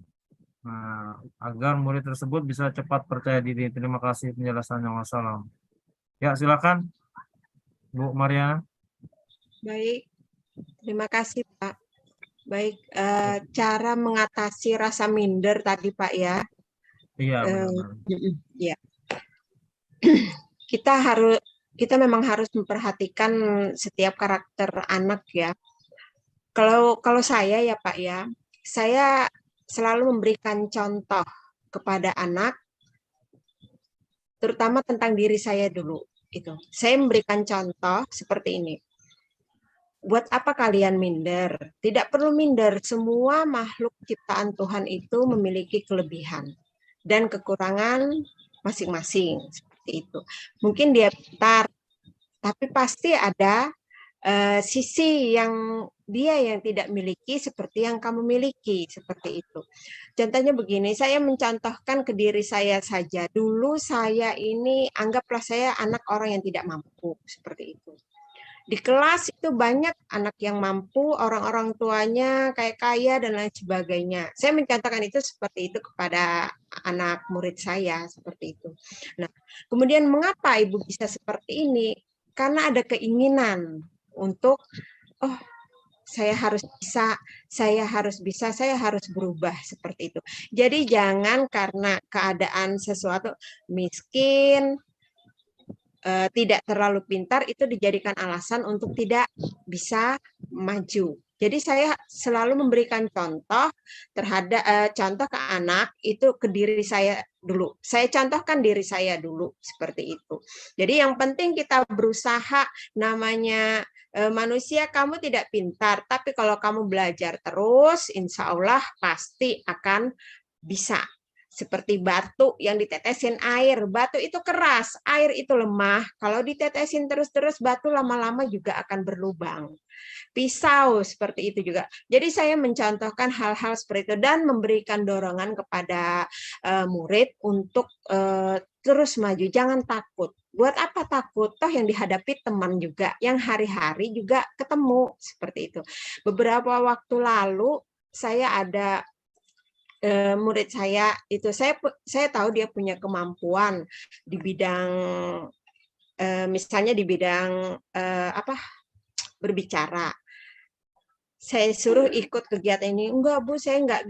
Nah, agar murid tersebut bisa cepat percaya diri. Terima kasih penjelasannya. Wassalam. Ya, silakan Bu Mariana. Baik, terima kasih Pak. Baik, cara mengatasi rasa minder tadi Pak ya. Iya, Eh, benar. ya. Kita harus kita memang harus memperhatikan setiap karakter anak ya. Kalau saya ya Pak ya, saya selalu memberikan contoh kepada anak, terutama tentang diri saya dulu. Itu. Saya memberikan contoh seperti ini. Buat apa kalian minder? Tidak perlu minder. Semua makhluk ciptaan Tuhan itu memiliki kelebihan dan kekurangan masing-masing. Seperti itu. Mungkin dia pintar, tapi pasti ada sisi yang dia yang tidak miliki seperti yang kamu miliki. Seperti itu. Contohnya begini, saya mencontohkan ke diri saya saja. Dulu saya ini, anggaplah saya anak orang yang tidak mampu. Seperti itu. Di kelas itu banyak anak yang mampu, orang-orang tuanya kayak kaya dan lain sebagainya. Saya mencontohkan itu seperti itu kepada anak murid saya, seperti itu. Nah, kemudian mengapa Ibu bisa seperti ini? Karena ada keinginan untuk, oh saya harus bisa, saya harus berubah seperti itu. Jadi jangan karena keadaan sesuatu miskin, tidak terlalu pintar itu dijadikan alasan untuk tidak bisa maju. Jadi saya selalu memberikan contoh terhadap contoh ke anak itu ke diri saya dulu. Saya contohkan diri saya dulu seperti itu. Jadi yang penting kita berusaha, namanya manusia kamu tidak pintar, tapi kalau kamu belajar terus, insya Allah pasti akan bisa. Seperti batu yang ditetesin air. Batu itu keras, air itu lemah. Kalau ditetesin terus-terus, batu lama-lama juga akan berlubang. Pisau seperti itu juga. Jadi saya mencontohkan hal-hal seperti itu dan memberikan dorongan kepada murid untuk terus maju. Jangan takut. Buat apa takut? Toh yang dihadapi teman juga, yang hari-hari juga ketemu. Seperti itu. Beberapa waktu lalu, saya ada murid saya itu saya tahu dia punya kemampuan di bidang misalnya di bidang berbicara. Saya suruh ikut kegiatan ini, enggak Bu, saya nggak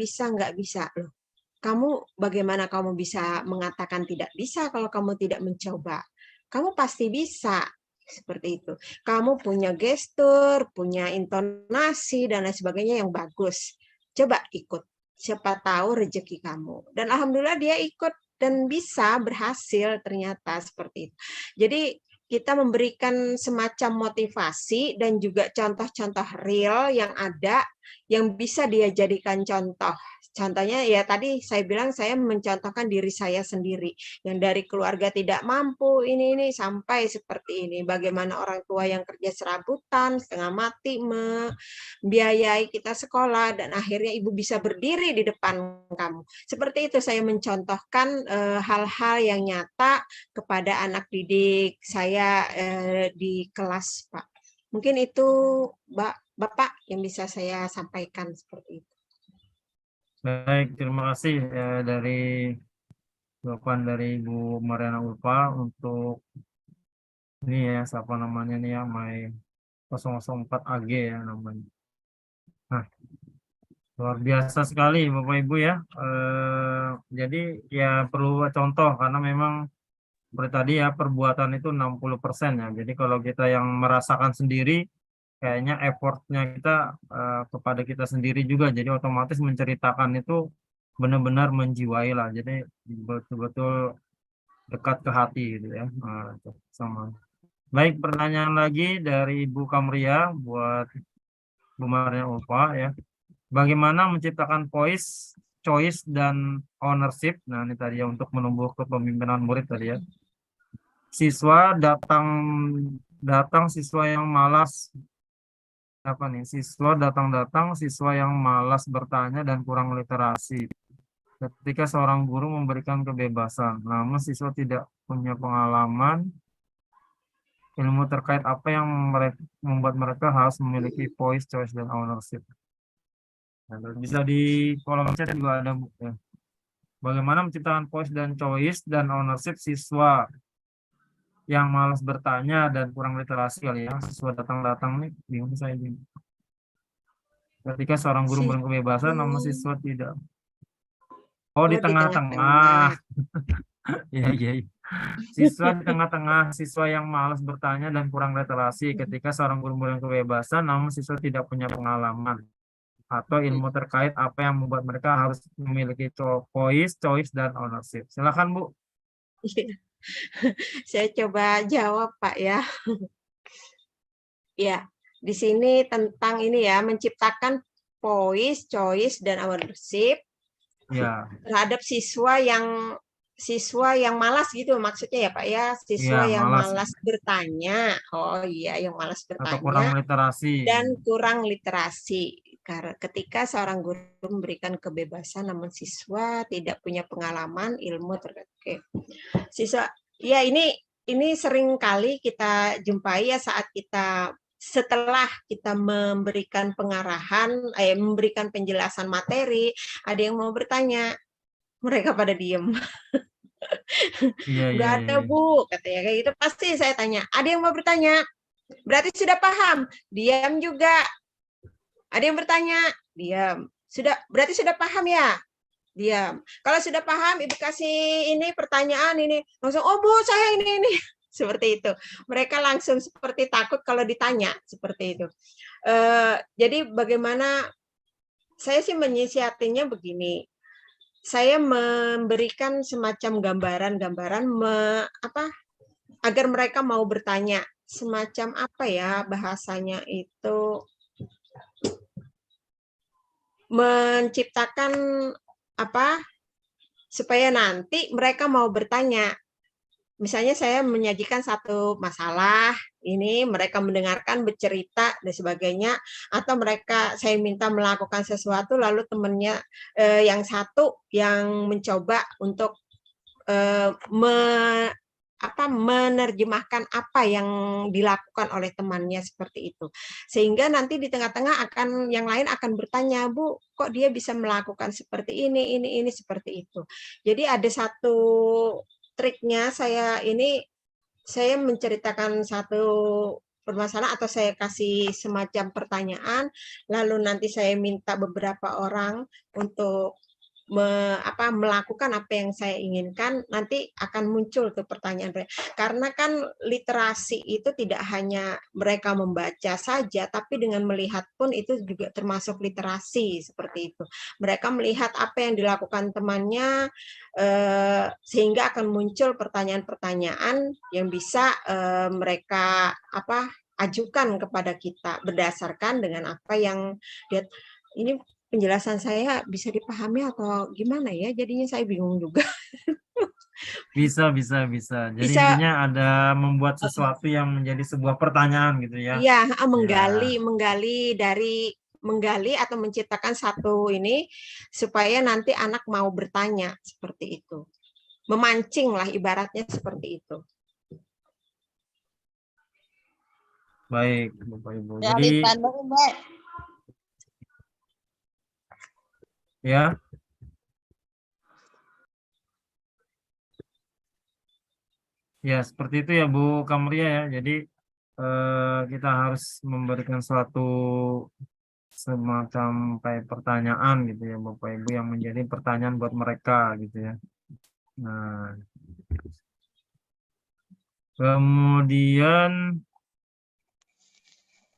bisa. Loh, kamu bagaimana kamu bisa mengatakan tidak bisa kalau kamu tidak mencoba? Kamu pasti bisa. Seperti itu. Kamu punya gestur, punya intonasi dan lain sebagainya yang bagus. Coba ikut. Siapa tahu rezeki kamu. Dan alhamdulillah dia ikut dan bisa berhasil ternyata seperti itu. Jadi kita memberikan semacam motivasi dan juga contoh-contoh real yang ada yang bisa dia jadikan contoh. Contohnya ya tadi saya bilang saya mencontohkan diri saya sendiri yang dari keluarga tidak mampu ini sampai seperti ini. Bagaimana orang tua yang kerja serabutan setengah mati membiayai kita sekolah dan akhirnya ibu bisa berdiri di depan kamu. Seperti itu saya mencontohkan hal-hal yang nyata kepada anak didik saya di kelas, Pak. Mungkin itu Bapak yang bisa saya sampaikan seperti itu. Baik, terima kasih dari jawaban dari Ibu Mariana Ulfa untuk ini ya, siapa namanya nih ya, My 004 AG ya namanya. Nah, luar biasa sekali Bapak Ibu ya. Jadi ya perlu contoh karena memang seperti tadi ya perbuatan itu 60% ya. Jadi kalau kita yang merasakan sendiri kayaknya effortnya kita kepada kita sendiri juga. Jadi otomatis menceritakan itu benar-benar menjiwai lah. Jadi betul-betul dekat ke hati gitu ya. Itu sama. Baik, pertanyaan lagi dari Ibu Kamria buat Bu Maria Ulfa ya. Bagaimana menciptakan choice dan ownership? Nah, ini tadi ya untuk menumbuh kepemimpinan murid tadi ya. Siswa datang siswa yang malas siswa yang malas bertanya dan kurang literasi. Ketika seorang guru memberikan kebebasan, namun siswa tidak punya pengalaman ilmu terkait apa yang membuat mereka harus memiliki voice, choice, dan ownership. Nah, bisa di kolom chat juga ada ya. Bagaimana menciptakan voice dan choice dan ownership siswa yang malas bertanya dan kurang literasi kali ya. Siswa datang-datang nih, bingung saya ini. Ketika seorang guru memberikan kebebasan, namun siswa tidak. Oh, di tengah-tengah. Iya. Siswa di tengah-tengah siswa yang malas bertanya dan kurang literasi ketika seorang guru memberikan kebebasan, namun siswa tidak punya pengalaman atau ilmu terkait apa yang membuat mereka harus memiliki choice, dan ownership. Silakan Bu. Saya coba jawab Pak ya. Ya, di sini tentang ini ya, menciptakan choice, dan ownership Ya, terhadap siswa yang malas gitu maksudnya ya Pak ya, siswa ya yang malas malas bertanya. Oh iya, yang malas atau kurang bertanya literasi. dan kurang literasi. Karena ketika seorang guru memberikan kebebasan namun siswa tidak punya pengalaman, ilmu terkait. Oke. Siswa ya ini sering kali kita jumpai ya saat kita setelah kita memberikan pengarahan, memberikan penjelasan materi, ada yang mau bertanya, mereka pada diem. Iya, iya, Nggak iya, ada iya. Bu, katanya kayak gitu. Pasti saya tanya, ada yang mau bertanya? Berarti sudah paham? Diam juga. Ada yang bertanya? Diam. Berarti sudah paham ya? Diam. Kalau sudah paham, Ibu kasih ini pertanyaan ini. Langsung, oh Bu, saya ini. Seperti itu. Mereka langsung seperti takut kalau ditanya. Seperti itu. Jadi bagaimana, saya sih menyiasatinya begini. Saya memberikan semacam gambaran-gambaran agar mereka mau bertanya. Semacam apa ya bahasanya itu, menciptakan supaya nanti mereka mau bertanya. Misalnya saya menyajikan satu masalah, ini mereka mendengarkan, bercerita dan sebagainya, atau saya minta melakukan sesuatu, lalu temannya yang satu yang mencoba untuk menerjemahkan apa yang dilakukan oleh temannya seperti itu. Sehingga nanti di tengah-tengah yang lain akan bertanya, Bu, kok dia bisa melakukan seperti ini, seperti itu. Jadi ada satu triknya, saya menceritakan satu permasalahan atau saya kasih semacam pertanyaan, lalu nanti saya minta beberapa orang untuk melakukan apa yang saya inginkan, nanti akan muncul tuh pertanyaan. Karena kan literasi itu tidak hanya mereka membaca saja, tapi dengan melihat pun itu juga termasuk literasi seperti itu. Mereka melihat apa yang dilakukan temannya, sehingga akan muncul pertanyaan-pertanyaan yang bisa mereka ajukan kepada kita berdasarkan dengan apa yang dia ini. Penjelasan saya bisa dipahami atau gimana ya? Jadinya saya bingung juga. Bisa. Jadi Bisa, intinya ada membuat sesuatu yang menjadi sebuah pertanyaan gitu ya. iya, Ya, menggali atau menciptakan satu ini supaya nanti anak mau bertanya seperti itu. Memancing lah ibaratnya seperti itu. baik Bapak Ibu. Ya, Jadi ya, ya seperti itu ya Bu Kamria ya. Jadi kita harus memberikan suatu semacam kayak pertanyaan gitu ya Bapak Ibu yang menjadi pertanyaan buat mereka gitu ya. Nah, kemudian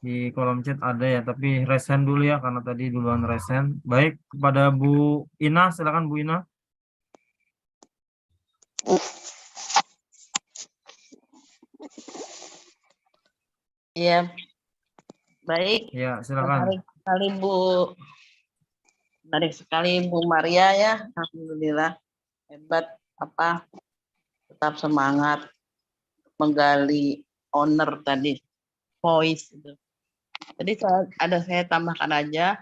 di kolom chat ada ya, tapi resen dulu ya karena tadi duluan resen. Baik, kepada Bu Ina, silakan Bu Ina. Iya, baik. Ya, silakan. Menarik sekali Bu Maria ya. Alhamdulillah. Hebat, tetap semangat menggali owner tadi, voice itu. Jadi saya tambahkan aja.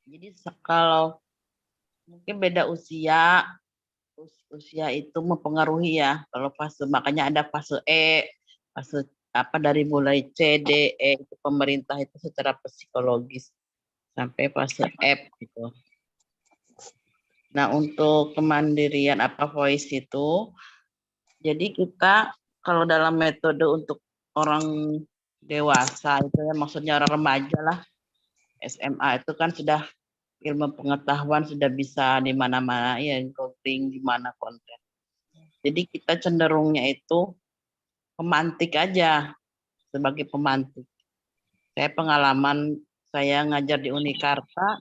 Jadi kalau mungkin beda usia itu mempengaruhi ya. Kalau makanya ada fase E, fase dari mulai C, D, E itu pemerintah itu secara psikologis sampai fase F gitu. Nah, untuk kemandirian voice itu, jadi kita kalau dalam metode untuk orang dewasa itu ya, maksudnya orang remaja lah, SMA itu kan sudah ilmu pengetahuan sudah bisa di mana-mana ya, googling di mana konten. Jadi kita cenderungnya itu pemantik aja, sebagai pemantik. Saya pengalaman saya ngajar di Unikarta,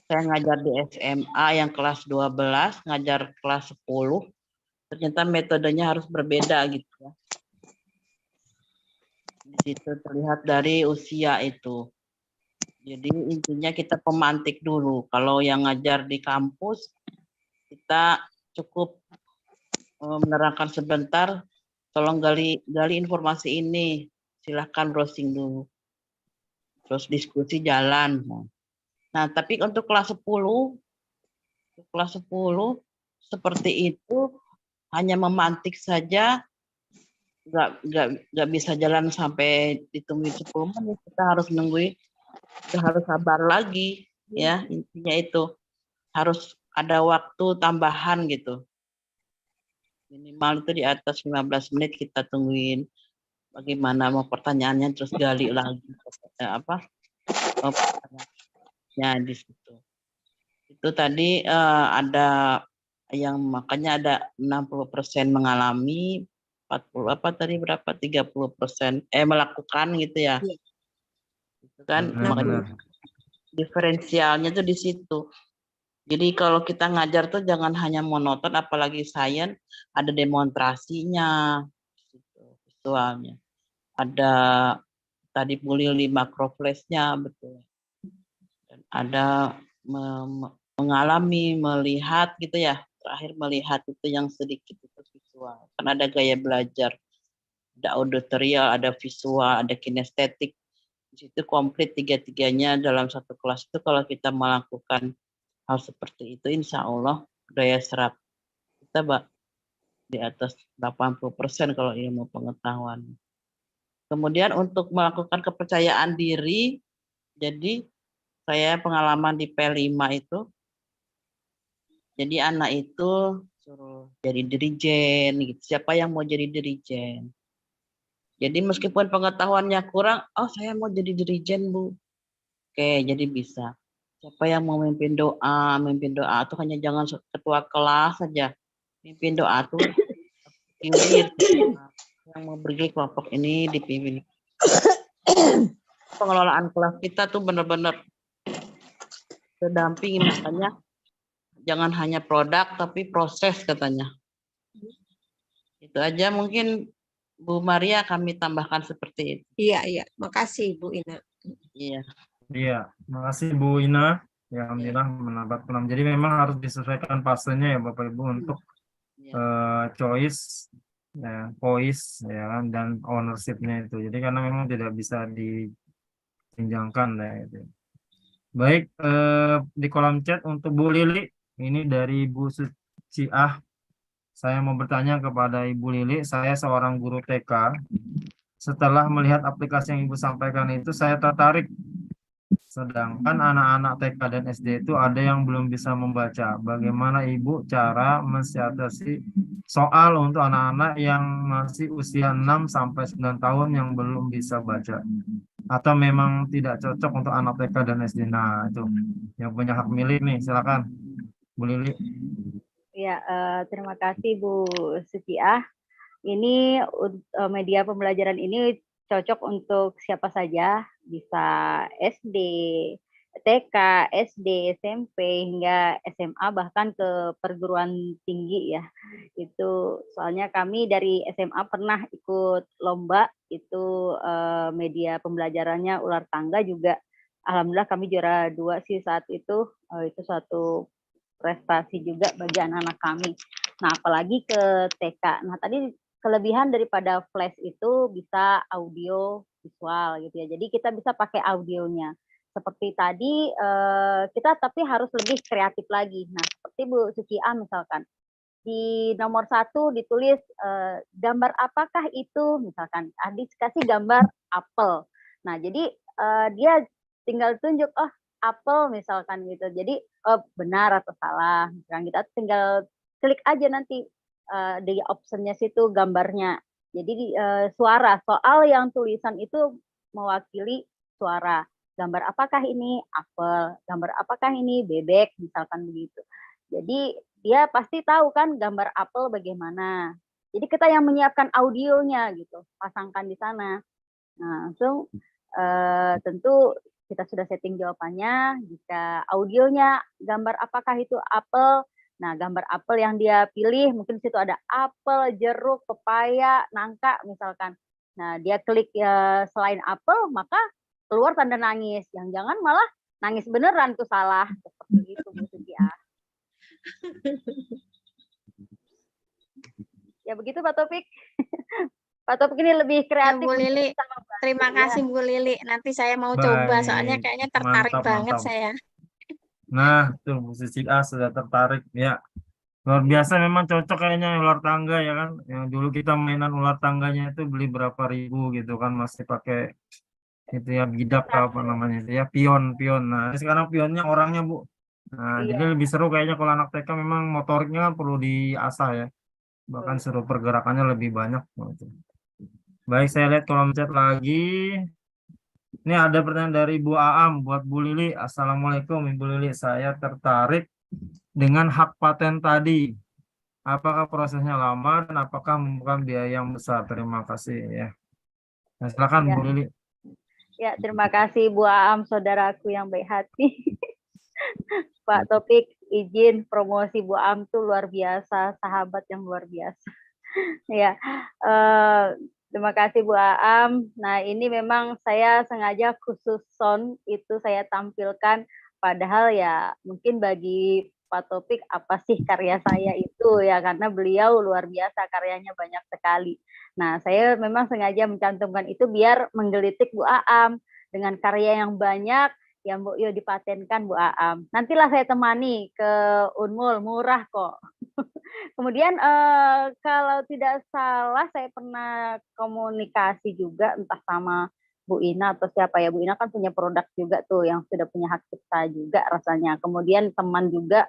saya ngajar di SMA yang kelas 12, ngajar kelas 10, ternyata metodenya harus berbeda gitu ya. Di situ terlihat dari usia itu. Jadi intinya kita pemantik dulu. Kalau yang ngajar di kampus, kita cukup menerangkan sebentar, tolong gali informasi ini, silahkan browsing dulu. Terus diskusi jalan. Nah, tapi untuk kelas 10 seperti itu hanya memantik saja, nggak bisa jalan sampai ditungguin 10 menit. Kita harus harus sabar lagi, ya intinya itu harus ada waktu tambahan gitu. Minimal itu di atas 15 menit kita tungguin bagaimana mau pertanyaannya, terus gali lagi pertanyaannya di situ. Itu tadi ada yang makanya ada 60% mengalami, 40 apa tadi berapa 30% melakukan gitu ya. Iya. Itu kan Benar-benar. diferensialnya tuh di situ. Jadi kalau kita ngajar tuh jangan hanya monoton, apalagi sains, ada demonstrasinya, visualnya. Ada tadi Bu Lili makroflash-nya, betul. Dan ada mengalami, melihat gitu ya. Terakhir melihat itu yang sedikit itu visual. Kan ada gaya belajar, ada auditorial, ada visual, ada kinestetik. Di situ komplit tiga-tiganya dalam satu kelas itu kalau kita melakukan hal seperti itu, insya Allah daya serap kita di atas 80% kalau ilmu pengetahuan. Kemudian untuk melakukan kepercayaan diri, jadi saya pengalaman di P5 itu, jadi anak itu suruh jadi dirijen, gitu. Siapa yang mau jadi dirijen? Jadi meskipun pengetahuannya kurang, oh saya mau jadi dirijen Bu. Oke, jadi bisa. Siapa yang mau memimpin doa itu hanya jangan ketua kelas saja. Mimpin doa tuh pinggir. Yang mau pergi kelompok ini dipimpin. Pengelolaan kelas kita tuh benar-benar terdampingi, makanya jangan hanya produk tapi proses katanya. Itu aja mungkin Bu Maria kami tambahkan seperti itu. Iya. Makasih Bu Ina. Iya. Iya, makasih Bu Ina. Ya, alhamdulillah menambah 6. Jadi memang harus disesuaikan fasenya ya Bapak Ibu untuk choice, ya, voice, ya kan, dan ownership-nya itu. Jadi karena memang tidak bisa dijenjangkan ya itu. Baik, di kolom chat untuk Bu Lili, ini dari Bu Suciah. Saya mau bertanya kepada Ibu Lili, saya seorang guru TK. Setelah melihat aplikasi yang Ibu sampaikan itu, saya tertarik. Sedangkan anak-anak TK dan SD itu ada yang belum bisa membaca. Bagaimana Ibu cara mensiasati soal untuk anak-anak yang masih usia 6 sampai 9 tahun yang belum bisa baca? Atau memang tidak cocok untuk anak TK dan SD? Nah, itu yang punya hak milik nih, silakan Bu Lili. Ya, terima kasih Bu Suciah. Ini media pembelajaran ini cocok untuk siapa saja, bisa SD, TK, SD, SMP, hingga SMA, bahkan ke perguruan tinggi ya. Itu soalnya kami dari SMA pernah ikut lomba, itu media pembelajarannya ular tangga juga. Alhamdulillah kami juara 2 sih saat itu suatu prestasi juga bagi anak-anak kami. Nah, apalagi ke TK. Nah, tadi kelebihan daripada flash itu bisa audio visual gitu ya. Jadi kita bisa pakai audionya. Seperti tadi kita tapi harus lebih kreatif lagi. Nah, seperti Bu Suciah misalkan di nomor 1 ditulis gambar apakah itu, misalkan dikasih gambar apel. Nah, jadi dia tinggal tunjuk, oh apel misalkan gitu. Jadi benar atau salah. Misalkan kita tinggal klik aja nanti di optionnya situ gambarnya. Jadi suara, soal yang tulisan itu mewakili suara. Gambar apakah ini apel, gambar apakah ini bebek, misalkan begitu. Jadi dia pasti tahu kan gambar apel bagaimana. Jadi kita yang menyiapkan audionya gitu, pasangkan di sana. Nah, langsung tentu kita sudah setting jawabannya. Jika audionya gambar apakah itu apel, nah gambar apel yang dia pilih mungkin di situ ada apel, jeruk, pepaya, nangka misalkan. Nah, dia klik selain apel, maka keluar tanda nangis. Jangan-jangan malah nangis beneran tuh salah. Seperti itu Bu Suci ya. Ya begitu Pak Taufik. Pak Taufik ini lebih Ya, kreatif. Bu untuk Lili. bisa membantu, Terima ya. kasih Bu Lili. Nanti saya mau coba, soalnya Baik, kayaknya tertarik mantap, banget mantap. saya. Nah, tuh Bu Suci sudah tertarik ya. Luar biasa memang cocok kayaknya ular tangga ya kan. Yang dulu kita mainan ular tangganya itu beli berapa ribu gitu kan, masih pakai itu ya bidak apa namanya itu ya, pion. Nah, sekarang pionnya orangnya Bu. Nah, Iya. jadi lebih seru kayaknya kalau anak TK, memang motoriknya kan perlu diasah ya. Bahkan seru pergerakannya lebih banyak. Baik, saya lihat kolom chat lagi. Ini ada pertanyaan dari Bu Aam buat Bu Lili. Assalamualaikum Ibu Lili, saya tertarik dengan hak paten tadi. Apakah prosesnya lama dan apakah membutuhkan biaya yang besar? Terima kasih ya. Nah, silakan Ya. Bu Lili. Ya, terima kasih Bu Aam, saudaraku yang baik hati. Pak Taufik, izin promosi Bu Aam tuh luar biasa, sahabat yang luar biasa. Ya, terima kasih Bu Aam. Nah, ini memang saya sengaja khusus sound itu saya tampilkan, padahal ya mungkin bagi Pak Taufik apa sih karya saya itu ya, karena beliau luar biasa, karyanya banyak sekali. Nah, saya memang sengaja mencantumkan itu biar menggelitik Bu Aam dengan karya yang banyak yang Bu Yo dipatenkan Bu Aam. Nantilah saya temani ke Unmul, murah kok. Kemudian kalau tidak salah saya pernah komunikasi juga entah sama Bu Ina atau siapa ya. Bu Ina kan punya produk juga tuh yang sudah punya hak cipta juga rasanya. Kemudian teman juga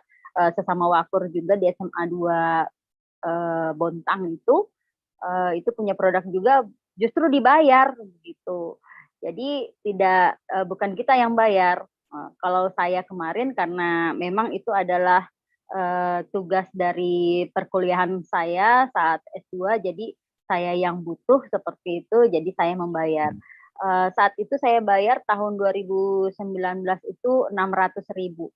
sesama wakur juga di SMA 2 Bontang itu punya produk juga, justru dibayar begitu. Jadi tidak bukan kita yang bayar. Kalau saya kemarin karena memang itu adalah tugas dari perkuliahan saya saat S2, jadi saya yang butuh seperti itu, jadi saya membayar. Saat itu saya bayar tahun 2019 itu 600.000.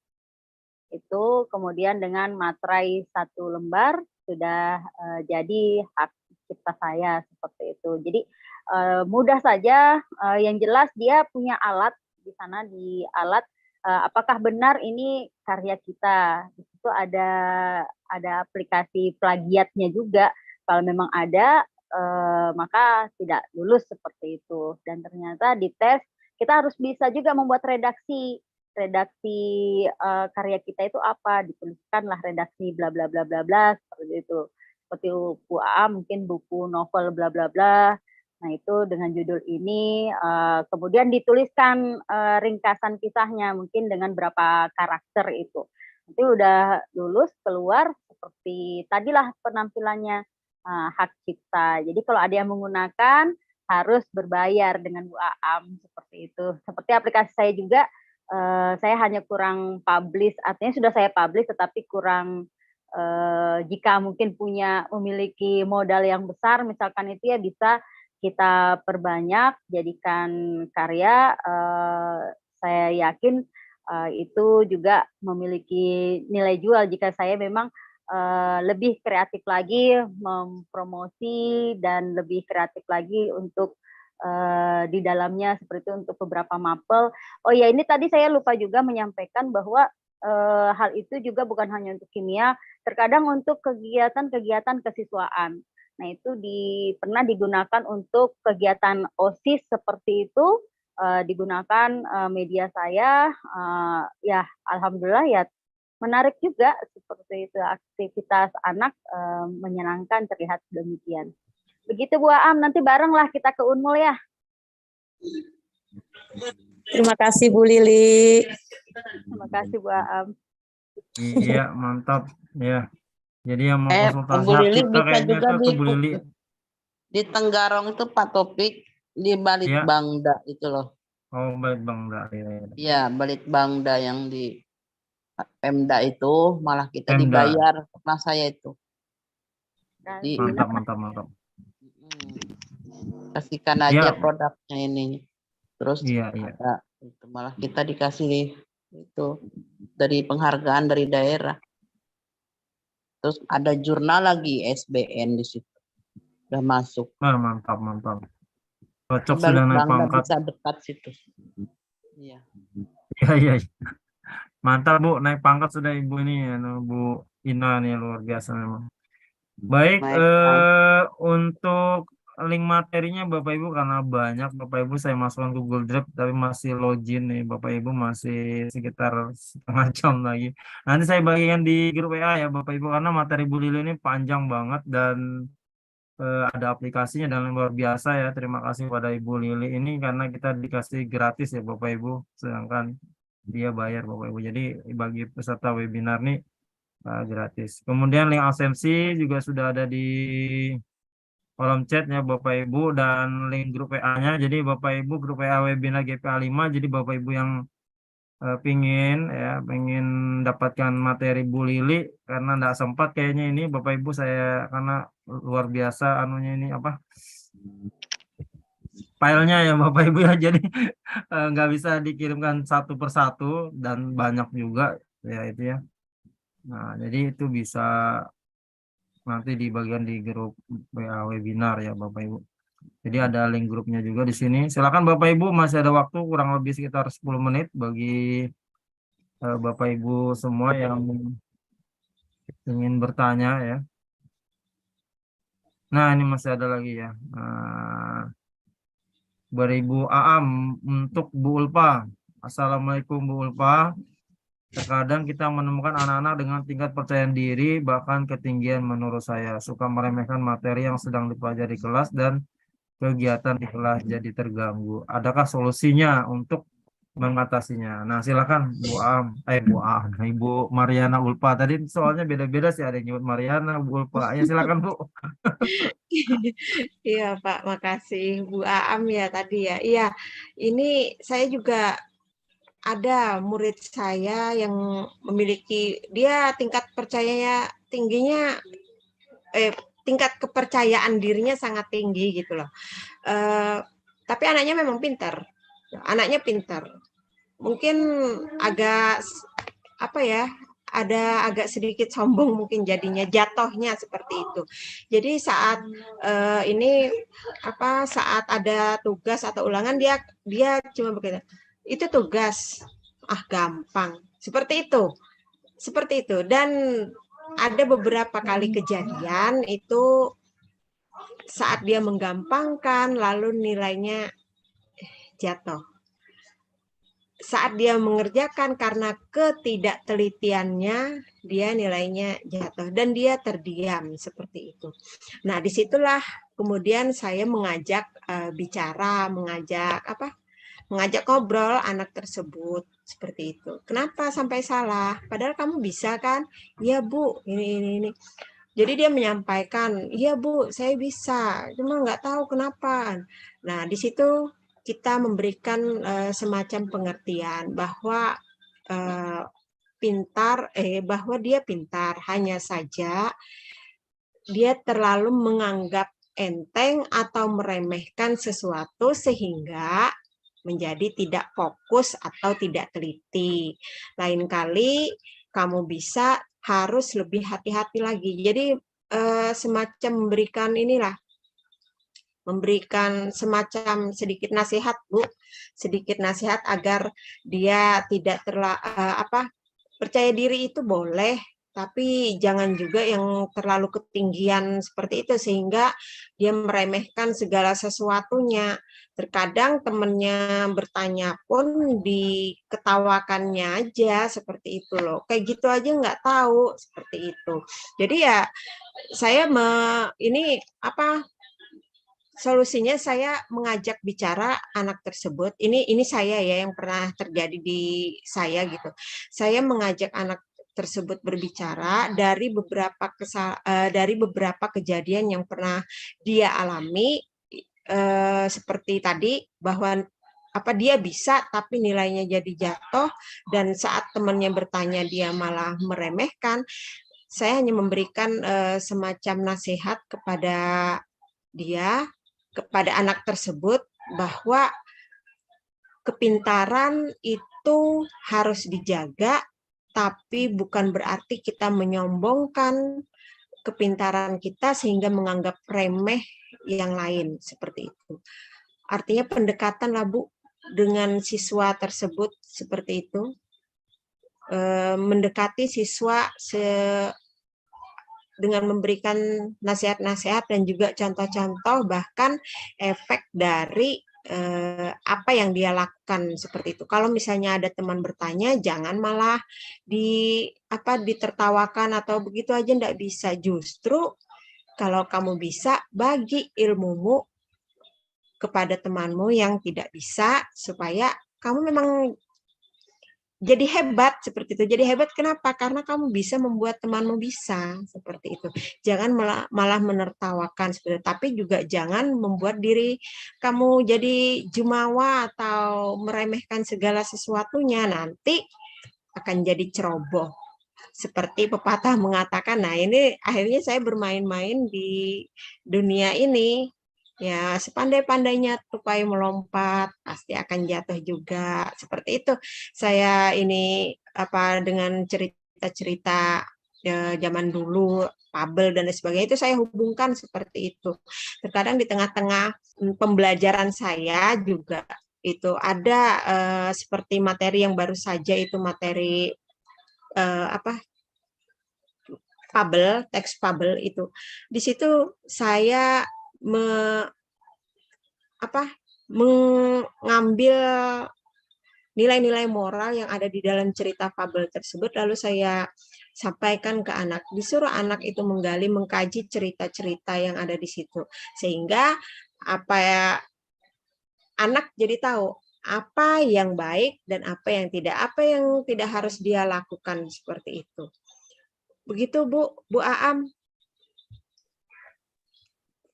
Itu kemudian dengan materai 1 lembar sudah jadi hak cipta saya seperti itu. Jadi mudah saja, yang jelas dia punya alat di sana, di alat apakah benar ini karya kita. Di situ ada aplikasi plagiatnya juga. Kalau memang ada maka tidak lulus seperti itu. Dan ternyata di tes kita harus bisa juga membuat redaksi karya kita itu apa, dituliskanlah redaksi bla bla bla bla bla seperti itu. Seperti Bu A mungkin buku novel bla bla bla. Nah, itu dengan judul ini kemudian dituliskan ringkasan kisahnya mungkin dengan berapa karakter itu. Nanti udah lulus keluar seperti tadilah penampilannya hak cipta. Jadi kalau ada yang menggunakan harus berbayar dengan Bu Aam seperti itu. Seperti aplikasi saya juga saya hanya kurang publish, artinya sudah saya publish tetapi kurang jika mungkin memiliki modal yang besar misalkan itu ya bisa kita perbanyak jadikan karya, saya yakin itu juga memiliki nilai jual jika saya memang lebih kreatif lagi mempromosi dan lebih kreatif lagi untuk di dalamnya seperti itu untuk beberapa mapel. Oh ya, ini tadi saya lupa juga menyampaikan bahwa hal itu juga bukan hanya untuk kimia, terkadang untuk kegiatan-kegiatan kesiswaan. Nah, itu pernah digunakan untuk kegiatan OSIS seperti itu, digunakan media saya, ya alhamdulillah ya menarik juga seperti itu, aktivitas anak menyenangkan terlihat demikian. Begitu Bu Aam, nanti barenglah kita ke Unmul ya. Terima kasih Bu Lili. Terima kasih Bu Aam. Iya, mantap ya. Jadi yang mau konsultasi Bu hak Lili cipta bisa kayaknya juga itu ke Bu Lili. di Tenggarong itu Pak Taufik di Balitbangda itu loh. Oh, baik Bang. Iya, Balitbangda yang di Pemda itu malah kita Pemda. dibayar pernah saya itu. Jadi Mantap, mantap, mantap. kasihkan aja Ya, produknya ini. Terus iya, iya. ada itu malah kita dikasih itu dari penghargaan dari daerah. Terus ada jurnal lagi SBN di situ. Udah masuk. Wah, mantap, mantap. Cocok Balik sudah naik bangga pangkat. bisa dekat situ. Iya. Iya, iya. Mantap, Bu. Naik pangkat sudah Ibu ini, Bu Ina nih, luar biasa memang. Baik, Naik. untuk link materinya Bapak Ibu karena banyak Bapak Ibu saya masukkan ke Google Drive tapi masih login nih Bapak Ibu masih sekitar setengah jam lagi. Nanti saya bagikan di grup WA ya Bapak Ibu karena materi Bu Lili ini panjang banget dan ada aplikasinya dan luar biasa ya. Terima kasih pada Ibu Lili ini karena kita dikasih gratis ya Bapak Ibu sedangkan dia bayar Bapak Ibu. Jadi bagi peserta webinar nih gratis. Kemudian link absensi juga sudah ada di kolom chatnya Bapak Ibu dan link grup WA-nya. Jadi Bapak Ibu grup WA webinar GPA 5. Jadi Bapak Ibu yang pengen dapatkan materi Bu Lili karena enggak sempat kayaknya ini Bapak Ibu saya karena luar biasa anunya ini apa filenya ya Bapak Ibu ya jadi nggak bisa dikirimkan satu persatu dan banyak juga ya itu ya. Nah, jadi itu bisa nanti di bagian di grup WA webinar ya Bapak Ibu. Jadi ada link grupnya juga di sini. Silakan Bapak Ibu masih ada waktu kurang lebih sekitar 10 menit bagi Bapak Ibu semua yang ingin bertanya ya. Nah, ini masih ada lagi ya. 2000 Aam untuk Bu Ulpa. Assalamualaikum Bu Ulpa. Terkadang kita menemukan anak-anak dengan tingkat percaya diri bahkan ketinggian menurut saya. Suka meremehkan materi yang sedang dipelajari di kelas dan kegiatan di kelas jadi terganggu. Adakah solusinya untuk mengatasinya? Nah, silakan Bu Ibu Mariana Ulpa. Tadi soalnya beda-beda sih ada yang nyebut Mariana, Bu Ulpa. Ya silakan Bu. Iya Pak, makasih Bu Aam ya tadi ya. Iya, ini saya juga ada murid saya yang memiliki dia tingkat percayanya tingginya tingkat kepercayaan dirinya sangat tinggi gitu loh. Tapi anaknya memang pintar. Anaknya pintar. Mungkin agak apa ya? Ada agak sedikit sombong mungkin jadinya jatuhnya seperti itu. Jadi saat ini apa saat ada tugas atau ulangan dia cuma begitu. Itu tugas, gampang. Seperti itu. Dan ada beberapa kali kejadian itu saat dia menggampangkan, lalu nilainya jatuh. Saat dia mengerjakan karena ketidaktelitiannya, dia nilainya jatuh. Dan dia terdiam seperti itu. Nah, disitulah kemudian saya mengajak bicara, mengajak ngobrol anak tersebut seperti itu. Kenapa sampai salah? Padahal kamu bisa kan? Iya Bu, ini. Jadi dia menyampaikan, iya Bu, saya bisa, cuma nggak tahu kenapa. Nah, di situ kita memberikan semacam pengertian bahwa bahwa dia pintar, hanya saja dia terlalu menganggap enteng atau meremehkan sesuatu sehingga menjadi tidak fokus atau tidak teliti. Lain kali kamu bisa harus lebih hati-hati lagi. Jadi semacam memberikan semacam sedikit nasihat Bu, sedikit nasihat agar dia tidak percaya diri itu boleh, tapi jangan juga yang terlalu ketinggian seperti itu sehingga dia meremehkan segala sesuatunya. Terkadang temannya bertanya pun diketawakannya aja seperti itu loh. Kayak gitu aja nggak tahu seperti itu. Jadi ya saya solusinya saya mengajak bicara anak tersebut. Ini saya ya yang pernah terjadi di saya gitu. Saya mengajak anak tersebut berbicara dari beberapa kejadian yang pernah dia alami seperti tadi bahwa dia bisa tapi nilainya jadi jatuh, dan saat temannya bertanya dia malah meremehkan. Saya hanya memberikan semacam nasihat kepada dia, kepada anak tersebut, bahwa kepintaran itu harus dijaga, tapi bukan berarti kita menyombongkan kepintaran kita sehingga menganggap remeh yang lain, seperti itu. Artinya pendekatan lah Bu dengan siswa tersebut seperti itu, mendekati siswa dengan memberikan nasihat-nasihat dan juga contoh-contoh, bahkan efek dari apa yang dia lakukan seperti itu. Kalau misalnya ada teman bertanya, jangan malah ditertawakan atau begitu aja, enggak bisa. Justru kalau kamu bisa, bagi ilmumu kepada temanmu yang tidak bisa, supaya kamu memang jadi hebat seperti itu. Jadi hebat kenapa? Karena kamu bisa membuat temanmu bisa seperti itu. Jangan malah menertawakan seperti itu. Tapi juga jangan membuat diri kamu jadi jumawa atau meremehkan segala sesuatunya. Nanti akan jadi ceroboh. Seperti pepatah mengatakan, nah ini akhirnya saya bermain-main di dunia ini. Ya, sepandai-pandainya tupai melompat, pasti akan jatuh juga. Seperti itu. Saya ini dengan cerita-cerita zaman dulu, fabel dan sebagainya, itu saya hubungkan seperti itu. Terkadang di tengah-tengah pembelajaran saya juga itu ada seperti materi yang baru saja itu materi fabel, teks fabel itu. Di situ saya mengambil nilai-nilai moral yang ada di dalam cerita fabel tersebut, lalu saya sampaikan ke anak. Disuruh anak itu menggali, mengkaji cerita-cerita yang ada di situ, sehingga anak jadi tahu apa yang baik dan apa yang tidak harus dia lakukan seperti itu. Begitu Bu Aam.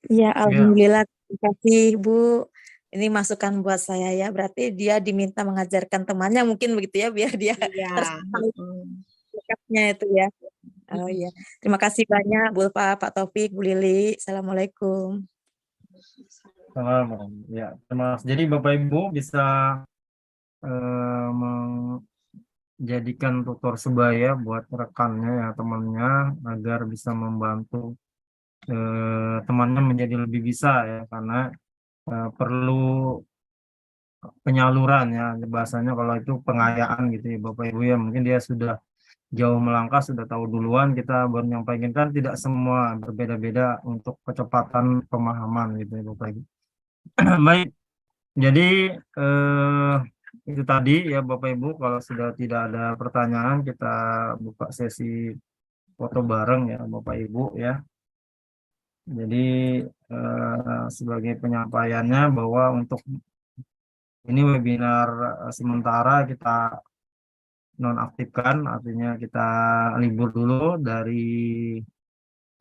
Ya, alhamdulillah. Terima kasih Bu. Ini masukan buat saya ya. Berarti dia diminta mengajarkan temannya mungkin begitu ya, biar dia Iya. sikapnya itu ya. Oh iya. Terima kasih banyak Bu Pak Taufik, Bu Lili. Assalamualaikum. Salam. Ya, terima kasih. Jadi Bapak Ibu bisa menjadikan tutor sebaya buat rekannya ya, temannya, agar bisa membantu temannya menjadi lebih bisa ya, karena perlu penyaluran ya, bahasanya kalau itu pengayaan gitu ya Bapak Ibu ya. Mungkin dia sudah jauh melangkah, sudah tahu duluan, kita baru nyampaikan, kan tidak semua, berbeda-beda untuk kecepatan pemahaman gitu ya Bapak Ibu. Baik, jadi itu tadi ya Bapak Ibu, kalau sudah tidak ada pertanyaan kita buka sesi foto bareng ya Bapak Ibu ya. Jadi sebagai penyampaiannya bahwa untuk ini webinar sementara kita nonaktifkan, artinya kita libur dulu dari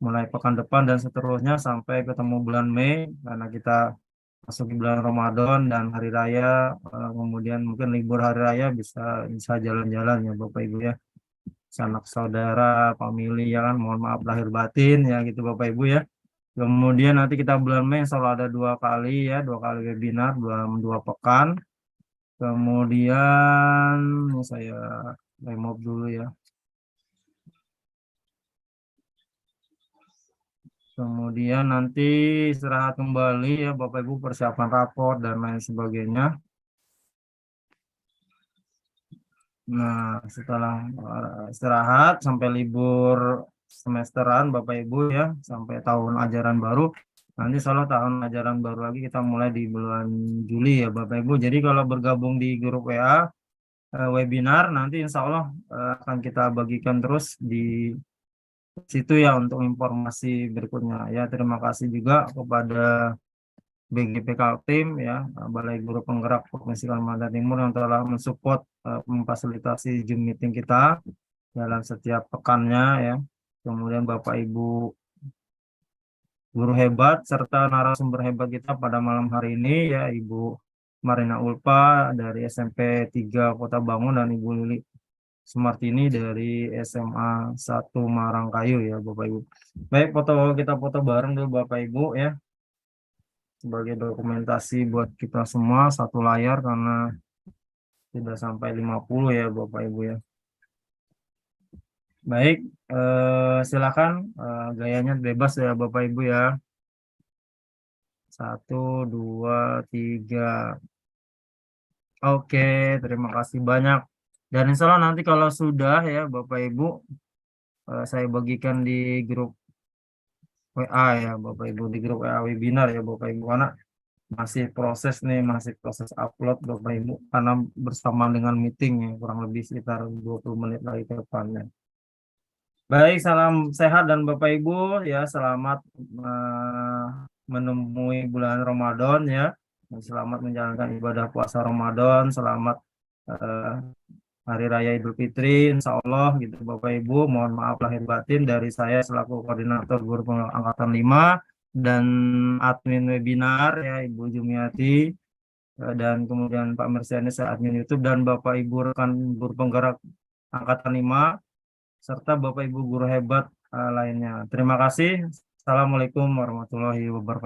mulai pekan depan dan seterusnya sampai ketemu bulan Mei, karena kita masuk di bulan Ramadan dan hari raya, kemudian mungkin libur hari raya bisa jalan-jalan ya Bapak Ibu ya, sanak saudara, famili ya kan, mohon maaf lahir batin ya gitu Bapak Ibu ya. Kemudian nanti kita bulan Mei selalu ada 2 kali ya, 2 kali webinar dalam 2 pekan. Kemudian saya remove dulu ya. Kemudian nanti istirahat kembali ya Bapak Ibu, persiapan rapor dan lain sebagainya. Nah, setelah istirahat sampai libur semesteran Bapak Ibu ya, sampai tahun ajaran baru. Nanti selalu tahun ajaran baru lagi kita mulai di bulan Juli ya Bapak Ibu. Jadi kalau bergabung di grup WA webinar, nanti insya Allah akan kita bagikan terus di situ ya untuk informasi berikutnya ya. Terima kasih juga kepada BGP Kaltim ya, Balai Guru Penggerak Provinsi Kalimantan Timur, yang telah mensupport memfasilitasi Zoom meeting kita dalam setiap pekannya ya. Kemudian Bapak Ibu guru hebat serta narasumber hebat kita pada malam hari ini ya, Ibu Marina Ulpa dari SMP 3 Kota Bangun, dan Ibu Lili Sumartini dari SMA 1 Marangkayu ya Bapak Ibu. Baik, kita foto bareng dulu Bapak Ibu ya. Sebagai dokumentasi buat kita semua, satu layar karena sudah sampai 50 ya Bapak Ibu ya. Baik, silakan gayanya bebas ya Bapak Ibu ya. 1, 2, 3. Oke, terima kasih banyak. Dan insya Allah nanti kalau sudah ya Bapak Ibu, saya bagikan di grup WA ya Bapak Ibu, di grup WA webinar ya Bapak Ibu, karena masih proses upload Bapak Ibu, karena bersamaan dengan meeting ya, kurang lebih sekitar 20 menit lagi ke depannya. Baik, salam sehat dan Bapak Ibu ya, selamat menemui bulan Ramadan ya. Selamat menjalankan ibadah puasa Ramadan, selamat Hari Raya Idul Fitri, insya Allah gitu Bapak Ibu. Mohon maaf lahir batin dari saya selaku koordinator guru angkatan 5 dan admin webinar ya Ibu Jumiati, dan kemudian Pak Mersianis admin YouTube, dan Bapak Ibu rekan guru penggerak angkatan 5 serta Bapak Ibu guru hebat lainnya. Terima kasih. Assalamualaikum warahmatullahi wabarakatuh.